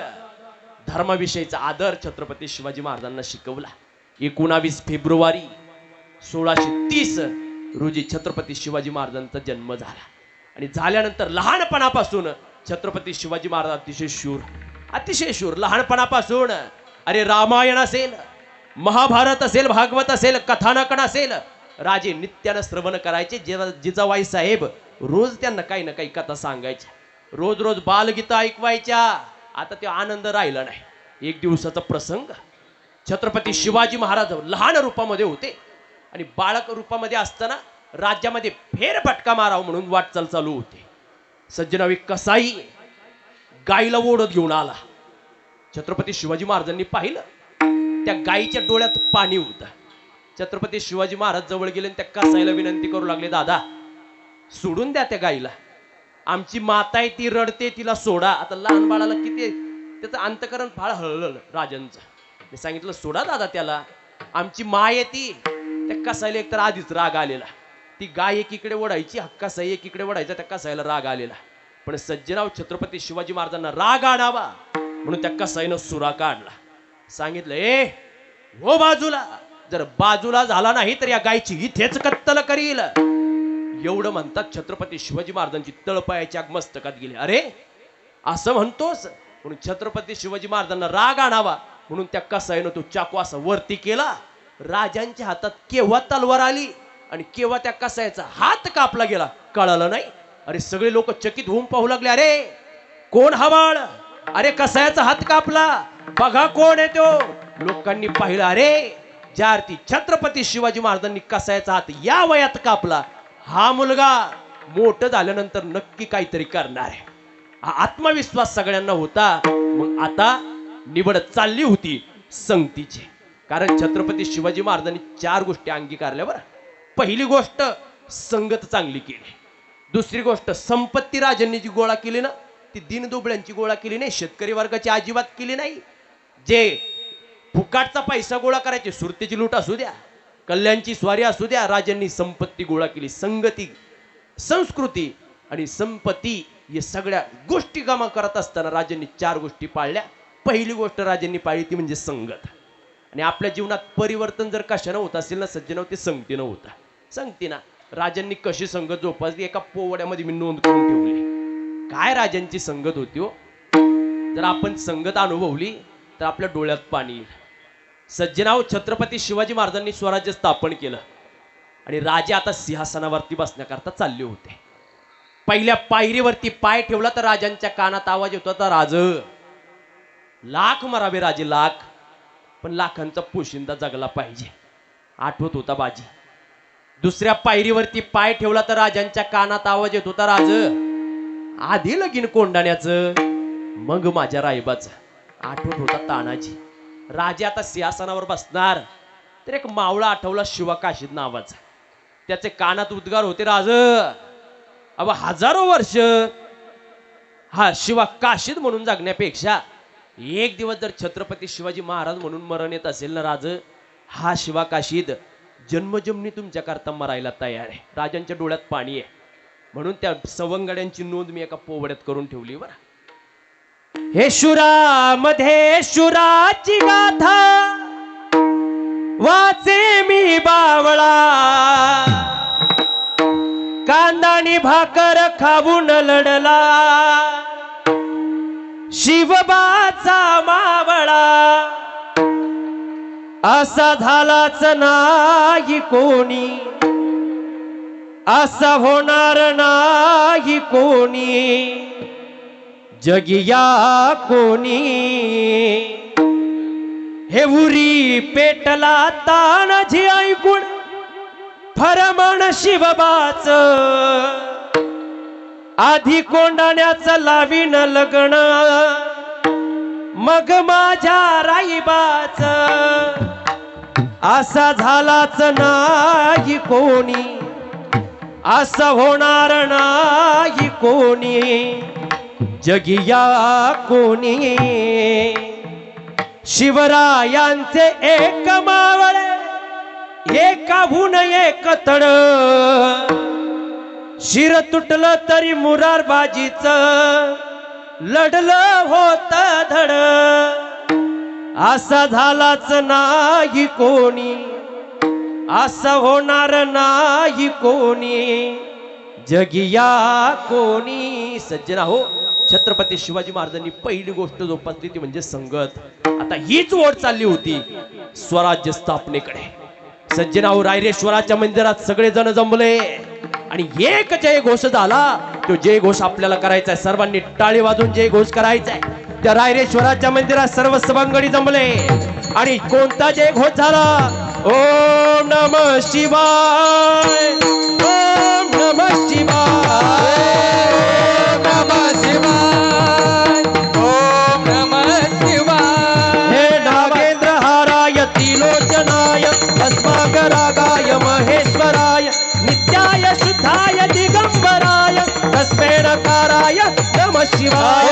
धर्माविषयीचा आदर छत्रपती शिवाजी महाराजांना शिकवला. 19 फेब्रुवारी 1630 रोजी छत्रपती शिवाजी महाराजांचा जन्म झाला. आणि झाल्यानंतर लहानपणापासून छत्रपती शिवाजी महाराज अतिशय शूर लहानपणापासून. अरे रामायण असेल, महाभारत असेल, भागवत असेल, कथानकन असेल, राजे नित्यानं श्रवण करायचे. जिजाबाई साहेब रोज त्यांना काही ना काही कथा सांगायच्या. रोज रोज बालगीता ऐकवायच्या. आता ते आनंद राहिला नाही. एक दिवसाचा प्रसंग, छत्रपती शिवाजी महाराज लहान रूपामध्ये होते आणि बाळक रूपामध्ये असताना राज्यामध्ये फेरफटका मारावं म्हणून वाटचाल चालू होती. सज्जनावी कसाई गाईला ओढत घेऊन आला. छत्रपती शिवाजी महाराजांनी पाहिलं त्या गाईच्या डोळ्यात पाणी होतं. छत्रपती शिवाजी महाराज जवळ गेले आणि त्या कसाईला विनंती करू लागले, दादा सोडून द्या त्या गाईला, आमची माता आहे ती रडते, तिला सोडा. आता लहान बाळाला किती त्याचं अंतकरण फार हळलं राजांचं. मी सांगितलं सोडा दादा त्याला, आमची माय आहे ती. त्या कसाईला एकतर आधीच राग आलेला. ती गाय एकीकडे ओढायची, कसाई एकीकडे ओढायचा. त्या कसाईला राग आलेला. पण सज्जनाव छत्रपती शिवाजी महाराजांना राग आणावा म्हणून त्या कसाईनं सुरा काढला. सांगितलं ए हो बाजूला, जर बाजूला झाला नाही तर या गायची इथेच कत्तल करील. एवढं म्हणतात छत्रपती शिवाजी महाराजांची तळपायाच्या मस्तकात गेली. अरे असं म्हणतोस म्हणून छत्रपती शिवाजी महाराजांना राग आणावा म्हणून त्या कसाईनं तो चाकू असा वरती केला. राजांच्या हातात केव्हा तलवार आली आणि केव्हा त्या कसाईचा हात कापला गेला कळालं नाही. अरे सगळे लोक चकित होऊन पाहू लागले, अरे कोण हा बाळ, अरे कसाईचा हात कापला, बघा कोण आहे तो. लोकांनी पाहिलं, अरे ज्या अर्थी छत्रपती शिवाजी महाराजांनी कसाईचा हात या वयात कापला, हा मुलगा मोठं झाल्यानंतर नक्की काहीतरी करणार आहे. हा आत्मविश्वास सगळ्यांना होता. मग आता निवड चालली होती संगतीची. कारण छत्रपती शिवाजी महाराजांनी 4 गोष्टी अंगीकारल्या बरं. पहिली गोष्ट संगत चांगली केली. दुसरी गोष्ट संपत्ती राजांनी जी गोळा केली ना ती दीनदुबळ्यांची गोळा केली नाही, शेतकरी वर्गाची अजिबात केली नाही. जे फुकाटचा पैसा गोळा करायचे, सुरतेची लूट असू द्या, कल्याणची स्वारी असू द्या, राजांनी संपत्ती गोळा केली. संगती, संस्कृती आणि संपत्ती या सगळ्या गोष्टी जमा करत असताना राजांनी 4 गोष्टी पाळल्या. पहिली गोष्ट राजांनी पाळली ती म्हणजे संगत. आणि आपल्या जीवनात परिवर्तन जर कशानं होत असेल ना सज्जनाव, ते संगतीनं होतं. संगतीनं राजांनी कशी संगत जोपासली एका पोवड्यामध्ये मी नोंद करून ठेवली. काय राजांची संगत होती हो. जर आपण संगत अनुभवली तर आपल्या डोळ्यात पाणी येईल. सज्जनाव छत्रपती शिवाजी महाराजांनी स्वराज्य स्थापन केलं आणि राजे आता सिंहासनावरती बसण्याकरता चालले होते. पहिल्या पायरीवरती पाय ठेवला तर राजांच्या कानात आवाज येतो होता, राज लाख मरावे राजे लाख, पण लाखांचा पोशिंदा जगला पाहिजे, आठवत होता बाजी. दुसऱ्या पायरीवरती पाय ठेवला तर राजांच्या कानात आवाज येत होता, राज आधी लगीन कोंडाण्याचं मग माझ्या रायबाचं, आठवत होता तानाजी. राजे आता सिंहासनावर बसणार तर एक मावळा आठवला शिवा काशीद नावाचा. त्याचे कानात उद्गार होते, राज अब हजारो वर्ष हा शिवा काशीद म्हणून जगण्यापेक्षा एक दिवस जर छत्रपती शिवाजी महाराज म्हणून मरण येत असेल ना राज, हा शिवा काशीद जन्मजन्मी तुमच्या करता मरायला तयार आहे. राजांच्या डोळ्यात पाणी आहे. म्हणून त्या सवंगड्यांची नोंद मी एका पोवड्यात करून ठेवली बरं. हे शुरामध्ये शुराची गाथा वाचे मी बावळा, कांदाणी भाकर खाऊन लढला शिवबाचा मावळा. असा झालाच नाही कोणी, असा होणार नाही कोणी, जगिया कोणी. हे उरी पेटला तानाजी ऐकून फरमान शिवबाच, आधी कोंडाण्याचं लावीन लग्न मग माझ्या राईबाच. असा झालाच नाही कोणी, असं होणार नाही कोणी, जगिया कोणी. शिवरायांचे एक मावळे एकाहून एक तड, शिर तुटलं तरी मुरारबाजीच लढलं होत धड. असा झालाच नाही कोणी, असं होणार नाही कोणी, जगिया कोणी. सज्जना हो, छत्रपती शिवाजी महाराजांनी पहिली गोष्ट जोपासली ती म्हणजे संगत. आता हीच ओढ चालली होती स्वराज्य स्थापनेकडे. सज्जना हो, रायरेश्वराच्या मंदिरात सगळे जण जमले आणि एक जय घोष झाला. तो जय घोष आपल्याला करायचा आहे. सर्वांनी टाळी वाजून जय घोष करायचा आहे. त्या रायरेश्वराच्या मंदिरात सर्व सवंगडी जमले आणि कोणता जय घोष झाला? ओम नमः शिवाय, ओम नमः शिवाय, नमः शिवाय, ओम नमः शिवाय. हे नागेंद्र हाराय त्रिलोचनाय भस्माकरागाय महेश्वराय नित्याय शुद्धाय दिगंबराय तस्मै नकाराय नमः शिवाय.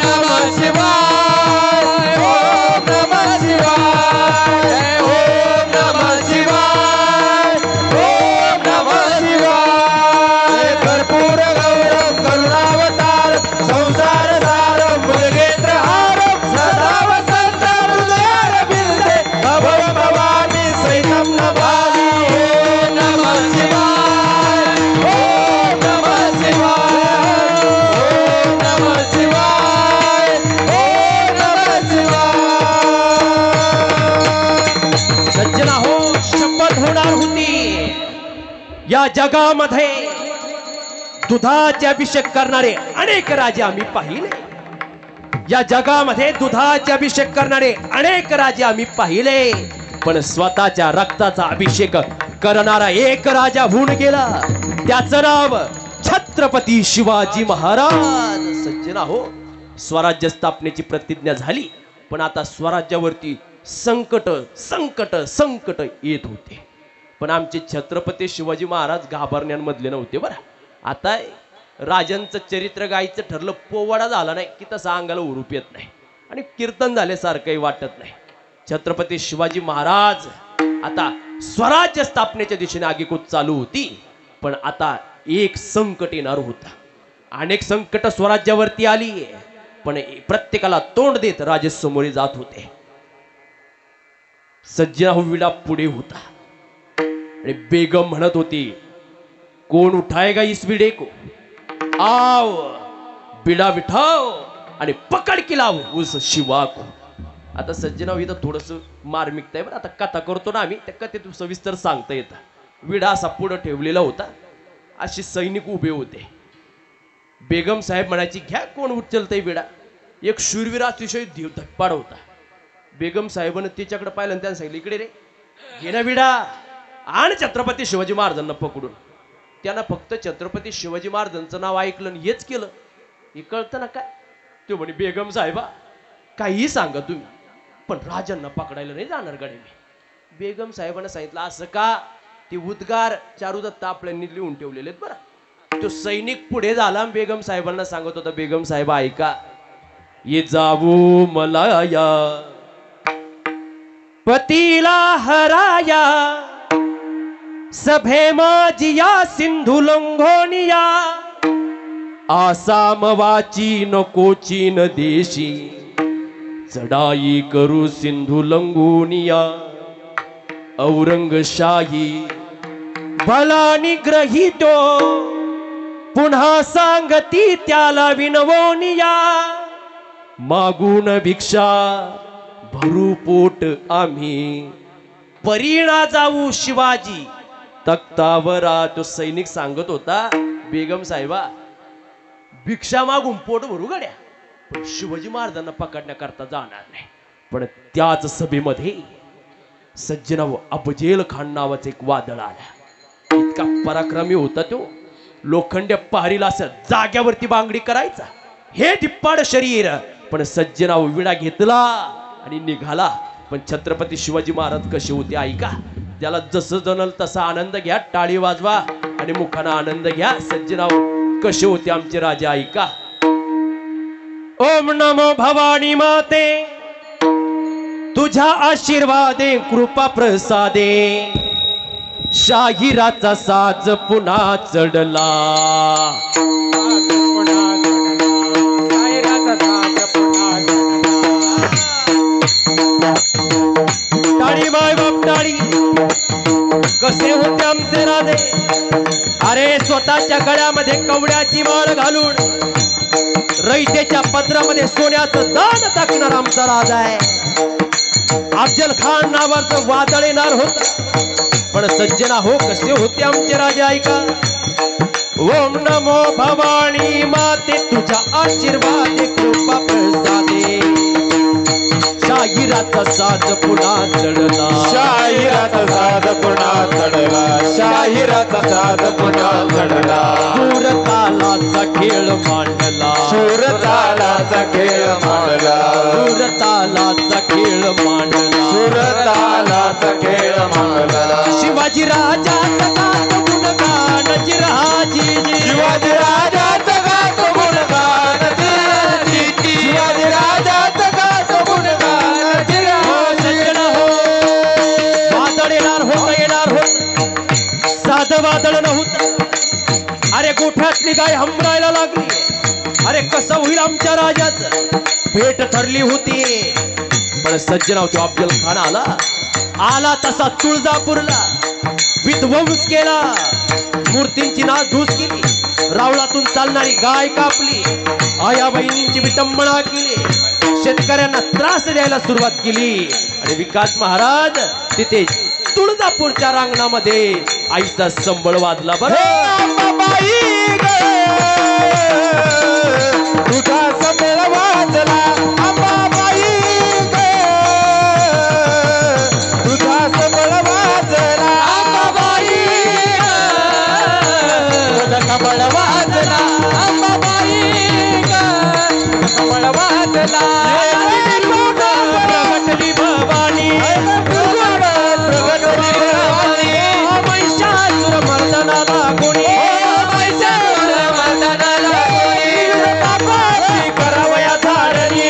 नमः शिवाय, ओम नमः शिवाय, ओम नमः शिवाय, ओम नमः शिवाय. कर्पूर गौरव करुणावतार संसार सारम मुलगेंद्र हारम सदा वसंत हृदयार बिंदे अभय भवानी सैन्यम नभावी. ओम नमः शिवाय, ओम नमः शिवाय, ओम नमः शिवाय, ओम नमः शिवाय. सज्जना हो, शपथ होणार होती या जगामध्ये दुधाचे अभिषेक करणारे अनेक राजे आम्ही पाहिले. या जगामध्ये दुधाचे अभिषेक करणारे अनेक राजे आम्ही पाहिले, पण स्वतःच्या रक्ताचा अभिषेक करणारा एक राजा होऊन गेला. त्याचं नाव छत्रपती शिवाजी महाराज. सज्जना हो, स्वराज्य स्थापनेची प्रतिज्ञा झाली, पण आता स्वराज्यावरती संकट संकट संकट येत होते. पण आमचे छत्रपती शिवाजी महाराज घाबरण्यांमधले नव्हते बरं. आता राजांचं चरित्र गायचं ठरलं, पोवाडा झाला नाही की तसं अंगाला उरूप येत नाही आणि कीर्तन झाल्यासारखंही वाटत नाही. छत्रपती शिवाजी महाराज आता स्वराज्य स्थापनेच्या दिशेने आगेकूच चालू होती, पण आता एक संकट येणार होता. अनेक संकट स्वराज्यावरती आली, पण प्रत्येकाला तोंड देत राजे समोर जात होते. सज्जना हो विडा पुढे होता आणि बेगम म्हणत होती, कोण उठाएगा इस विडे को, आओ बिडा बिठाओ आणि पकड की लाव उस शिवा को. आता सज्जना इथं थोडस मार्मिकता आहे बरं. आता कथा करतो ना आम्ही, त्या कथेतून सविस्तर सांगता येतं. विडा असा पुढं ठेवलेला होता, असे सैनिक उभे होते. बेगम साहेब म्हणायची, घ्या कोण उचलतंय विडा. एक शूरवीर अतिशय धप्पाड होता. बेगम साहेबांना तिच्याकडे पाहिलं आणि त्यांना सांगितलं, इकडे रे, घे ना विडा आणि छत्रपती शिवाजी महाराजांना पकडून. त्यांना फक्त छत्रपती शिवाजी महाराजांचं नाव ऐकलं आणि हेच केलं. हे कळतं ना काय? ते म्हणे, बेगम साहेबा काही सांगा तुम्ही, पण राजांना पकडायला नाही जाणार गडे मी. बेगम साहेबांना सांगितलं, असं का? ते उद्गार चारुदत्त आपल्यांनी लिहून ठेवलेले आहेत बरं. तो सैनिक पुढे झाला आणि बेगम साहेबांना सांगत होता, बेगम साहेब ऐका, ये जाऊ मला या पतीला हराया, सभे माझिया सिंधू लंघोनिया, आसाम वाची नको चीन देशी, चढाई करू सिंधू लंघोनिया, औरंगशाही भला निग्रहितो, पुन्हा सांगती त्याला विनवोनिया, मागून भिक्षा भरू पोट आम्ही, परीणा जाऊ शिवाजी तख्तावरा. तो सैनिक सांगत होता, बेगम साहेबा भिक्षा मागून पोट भरू गड्या, पण शिवाजी महाराजांना पकडण्याकरता जाणार नाही. पण त्याच सभेमध्ये सज्जनाव अफजल खान नावाचं एक वादळ आला. इतका पराक्रमी होता तो, लोखंड्या पहारीला असं जाग्यावरती बांगडी करायचा, हे धिप्पाड शरीर. पण सज्जनाव विडा घेतला आणि निघाला. पण छत्रपती शिवाजी महाराज कसे होते ऐका, ज्याला जसं जणल तसा आनंद घ्या, टाळी वाजवा आणि मुखाना आनंद घ्या. सज्जनाव कसे होते आमचे राजा ऐका. ओम नमो भवानी माते, तुझ्या आशीर्वादे कृपा प्रसादे, शाहिराचा साज पुन्हा चढला. टाळी बाय बाप टाळी. कसे होते आमचे राजे. अरे स्वतःच्या गळ्यामध्ये कवड्याची माळ घालून रयतेच्या पदरामध्ये सोन्याचं दान टाकणार आमचा राजा आहे. अफजल खान नावाचं वादळ येणार होत. पण सज्जना हो कसे होते आमचे राजे ऐका. ओम नमो भवानी माते, तुझ्या आशीर्वादे कृपा प्रसादे, शाहिराचा साज पुन्हा चढला. शाहिराचा साज पुन्हा चढला. शाहिराचा साज पुन्हा चढला. सूर तालाचा खेळ मांडला. सूर तालाचा खेळ मांडला. सूर तालाचा खेळ मांडला. सूर तालाचा खेळ मांडला. शिवाजी राजाचा गात गुणगान चिरहाजी. शिवाजी राजाचा गात गुणगान चिरहाजी. शिवाजी राजाचा गात गुणगान चिरहाजी. वादळ येणार होत, साधं वादळ नव्हतं. अरे गोठ्यातली गाय हमरायला लागली. अरे कसं होईल आमच्या राजाचं. भेट ठरली होती. पण सज्जनाव तो अफजल खान आला तसा तुळजापूरला विध्वंस केला. मूर्तींची नासधूस केली. रावळातून चालणारी गाय कापली. आया बहिणींची विटंबना केली. शेतकऱ्यांना त्रास द्यायला सुरुवात केली. आणि विकास महाराज तिथे तुळजापूरच्या रांगणामध्ये आईचा संबळ वाजला. बरं तुझा संबळ वाजला. अंबाबाई ग, तुझा संबळ वाजला. अंबाबाई तुझा संबळ वाजला. अंबाबाई ग, संबळ वाजला. प्रगटली भवानी, प्रगटली भवानी. महिषासुर मर्दनाला कोणी, करावया धाडणी.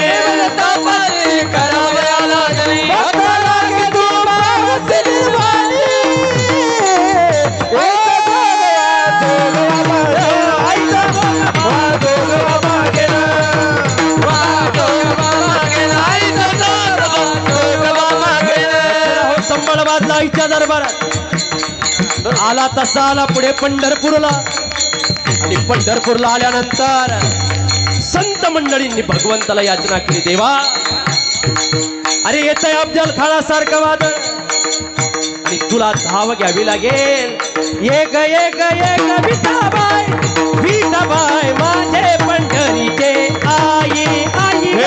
संबळ वाजला आईच्या दरबारात. आला तसा आला पुढे पंढरपूरला. आणि पंढरपूरला आल्यानंतर संत मंडळींनी भगवंताला याचना केली, देवा अरे येतंय अफजल खानासारखं वादळ आणि तुला धाव घ्यावी लागेल. ये ग ये ग ये ग विठाबाई, विठाबाई माझे पंढरीचे आई आई.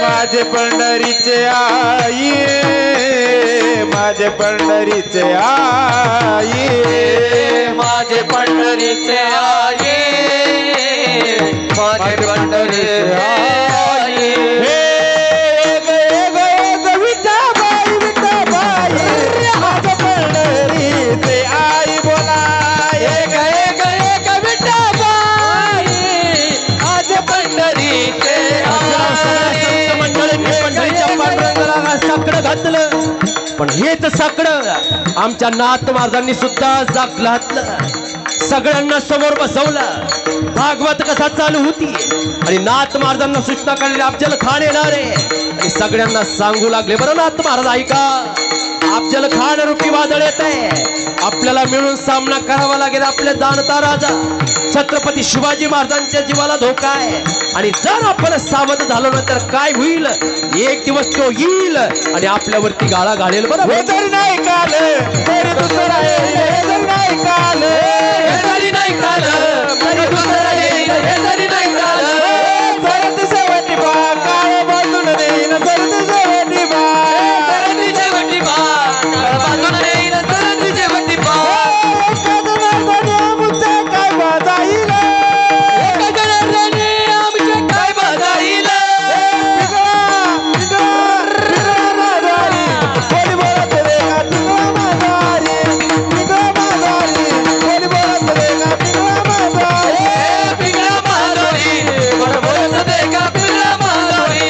माझे पंढरीचे आई, माझे पंढरीचे आई, माझे पंढरीचे आई, माझे पंढरीचे आई. हे ग विठाबाई. पण हेच साकडं आमच्या नाथ महाराजांनी सुद्धा घातलं, सगळ्यांना समोर बसवलं। भागवत कथा चालू होती आणि नाथ महाराजांना सूचना करणारे अफजल खान येणारे आणि सगळ्यांना सांगू लागले, बरं नाथ महाराज ऐका, अफजल खान रूपी वादळ येत आहे, आपल्याला मिळून सामना करावा लागेल। आपले जाणता राजा छत्रपती शिवाजी महाराजांच्या जीवाला धोका आहे आणि जर आपण सावध झालो ना तर काय होईल, एक दिवस तो येईल आणि आपल्यावरती गाळा घालेल। बरं हे जरी नाही काल तरी दुसरा येईल, हे जरी नाही काल हे जरी नाही काल तरी दुसरा येईल, हे जरी नाही काल सरत शेवटी बा काळ बाजून देईन, सरत शेवटी बा सरती शेवटी बा काळ बाजून येईल, सरती शेवटी बा काय बाजा येईल, एका जणाने आमचे काय बाजा येईल, कोणी बोलत रे का तुला माझारी, तुला माझारी, कोणी बोलत रे का तुला माझारी, पिंगळा महादोरी कोण बोलत दे का पिंगळा महादोरी,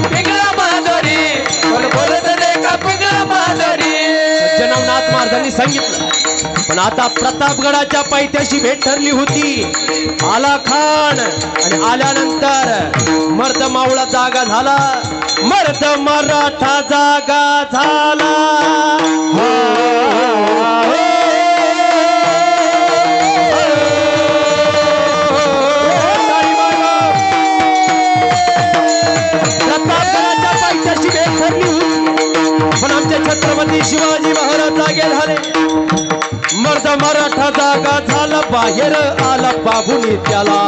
पिंगळा महादोरी कोण बोलत दे का पिंगळा महादोरी। सज्जनानाथ महाराजांनी सांगितलं, पण आता प्रतापगडाच्या पायथ्याशी भेट ठरली होती। आला खान आणि आल्यानंतर मर्द मावळा जागा झाला, मर्द मराठा जागा झाला। प्रतापगडाच्या पायथ्याशी भेट ठरली होती, पण आमचे छत्रपती शिवाजी महाराज जागे झाले, मर्द मराठा जागा झाला, बाहेर आला बाबूनी त्याला,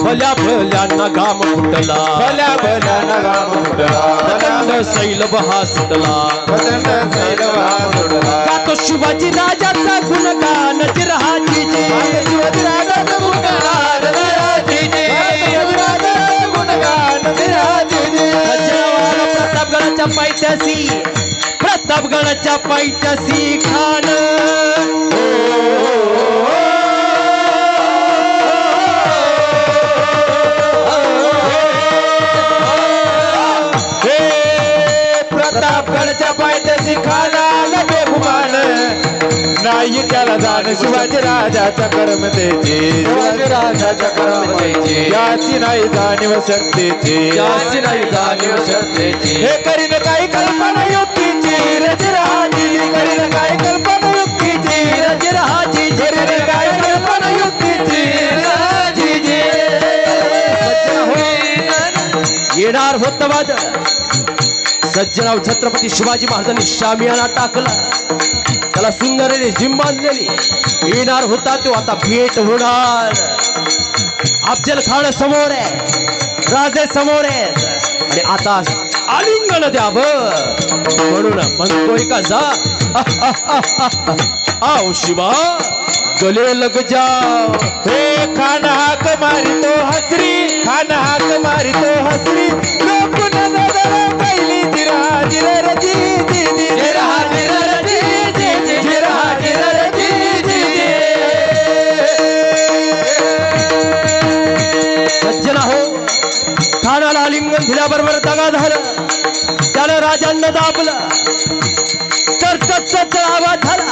भल्या भल्यांना घाम फुटला, भल्या भल्यानं राम फुटला, प्रचंड सैल बहा सुटला, प्रचंड सैलवा सोडला, गातो शिवाजी राजाचा गुणगान जिरहाजी जी, शिवाजी राजाचं गुणगान विराजीजी, शिवाजी राजाचं गुणगान विराजीजी, सज्जनवाला प्रतापगडाच्या पायथ्याशी, प्रतापगडाच्या पायथ्याशी खान प्रतापगडच्या पायथ्याशी खानाला बेगुमान, नाही त्याला जाण शिवाजी राजाच्या कर्मतेची, शिवाजी राजाच्या कर्मतेची, याची नाही जाणीव शक्तीची, याची नाही जाणीव श्रद्धेची, हे करीन काही कल्पना युक्तीची, रजराजी करीन काही कल्पना युक्तीची, रजराजी करीन काही कल्पना युक्तीची, रजराजी येणार होत वादळ। सज्जनाव छत्रपती शिवाजी महाराजांनी शामियाना टाकला, त्याला सुंदर जिम बांधलेली, येणार होता तो आता भेट होणार। अफजल खान समोर आहे, राजे समोर आहेत आणि आता आलिंगन द्यावं म्हणून म्हणतोय का जा आओ शिवा गले लग जा, हे खान हाक मारितो हसरी, खान हाक मारितो हसरी, लोक नजर पहिली जिरा जिर जी जी जी जिरा जिरा जी जी जी, जिरा जिरा जी जी जी। सज्जना हो, खानाला आलिंगन दिल्याबरोबर दगा झालं, त्यानं राजांना दाबलं, चर्चत आवाज झाला,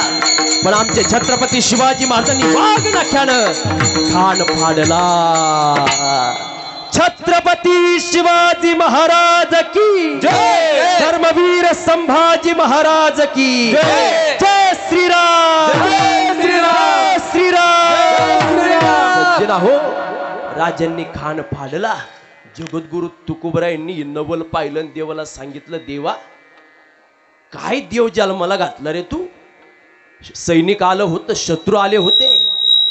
पण आमचे छत्रपती शिवाजी महाराजांनी वाघ नाख्यानं खान फाडला। छत्रपती शिवाजी महाराज की जय, धर्मवीर संभाजी महाराज की जय, जय श्रीराम, जय श्रीराम, जय श्रीराम। श्रीराम। सज्जना हो, राजांनी खान फाडला। जगद्गुरु तुकोबरायांनी नवल पाहिलं आणि देवाला सांगितलं, देवा काय देव जन्माला घातला रे तू, सैनिक आलं होतं, शत्रू आले होते,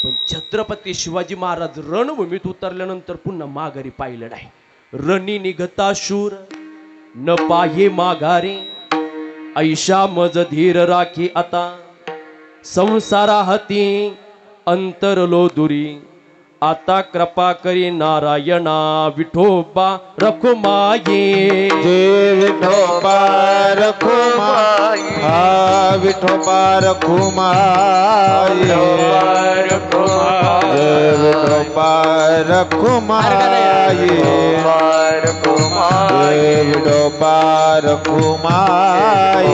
पण छत्रपती शिवाजी महाराज रणभूमीत उतरल्यानंतर पुन्हा माघारी पाहिलं नाही। रणी निघता शूर न पाहे माघारे, ऐशा मज धीर राखी आता, संसारा हाती अंतरलो दुरी, आता कृपा करी नारायणा विठोबा रखुमाये। जय विठोबा रखुमाई, हा विठोबा रखुमाई, जय विठोबा रखुमाई, विडोपा रखुमाई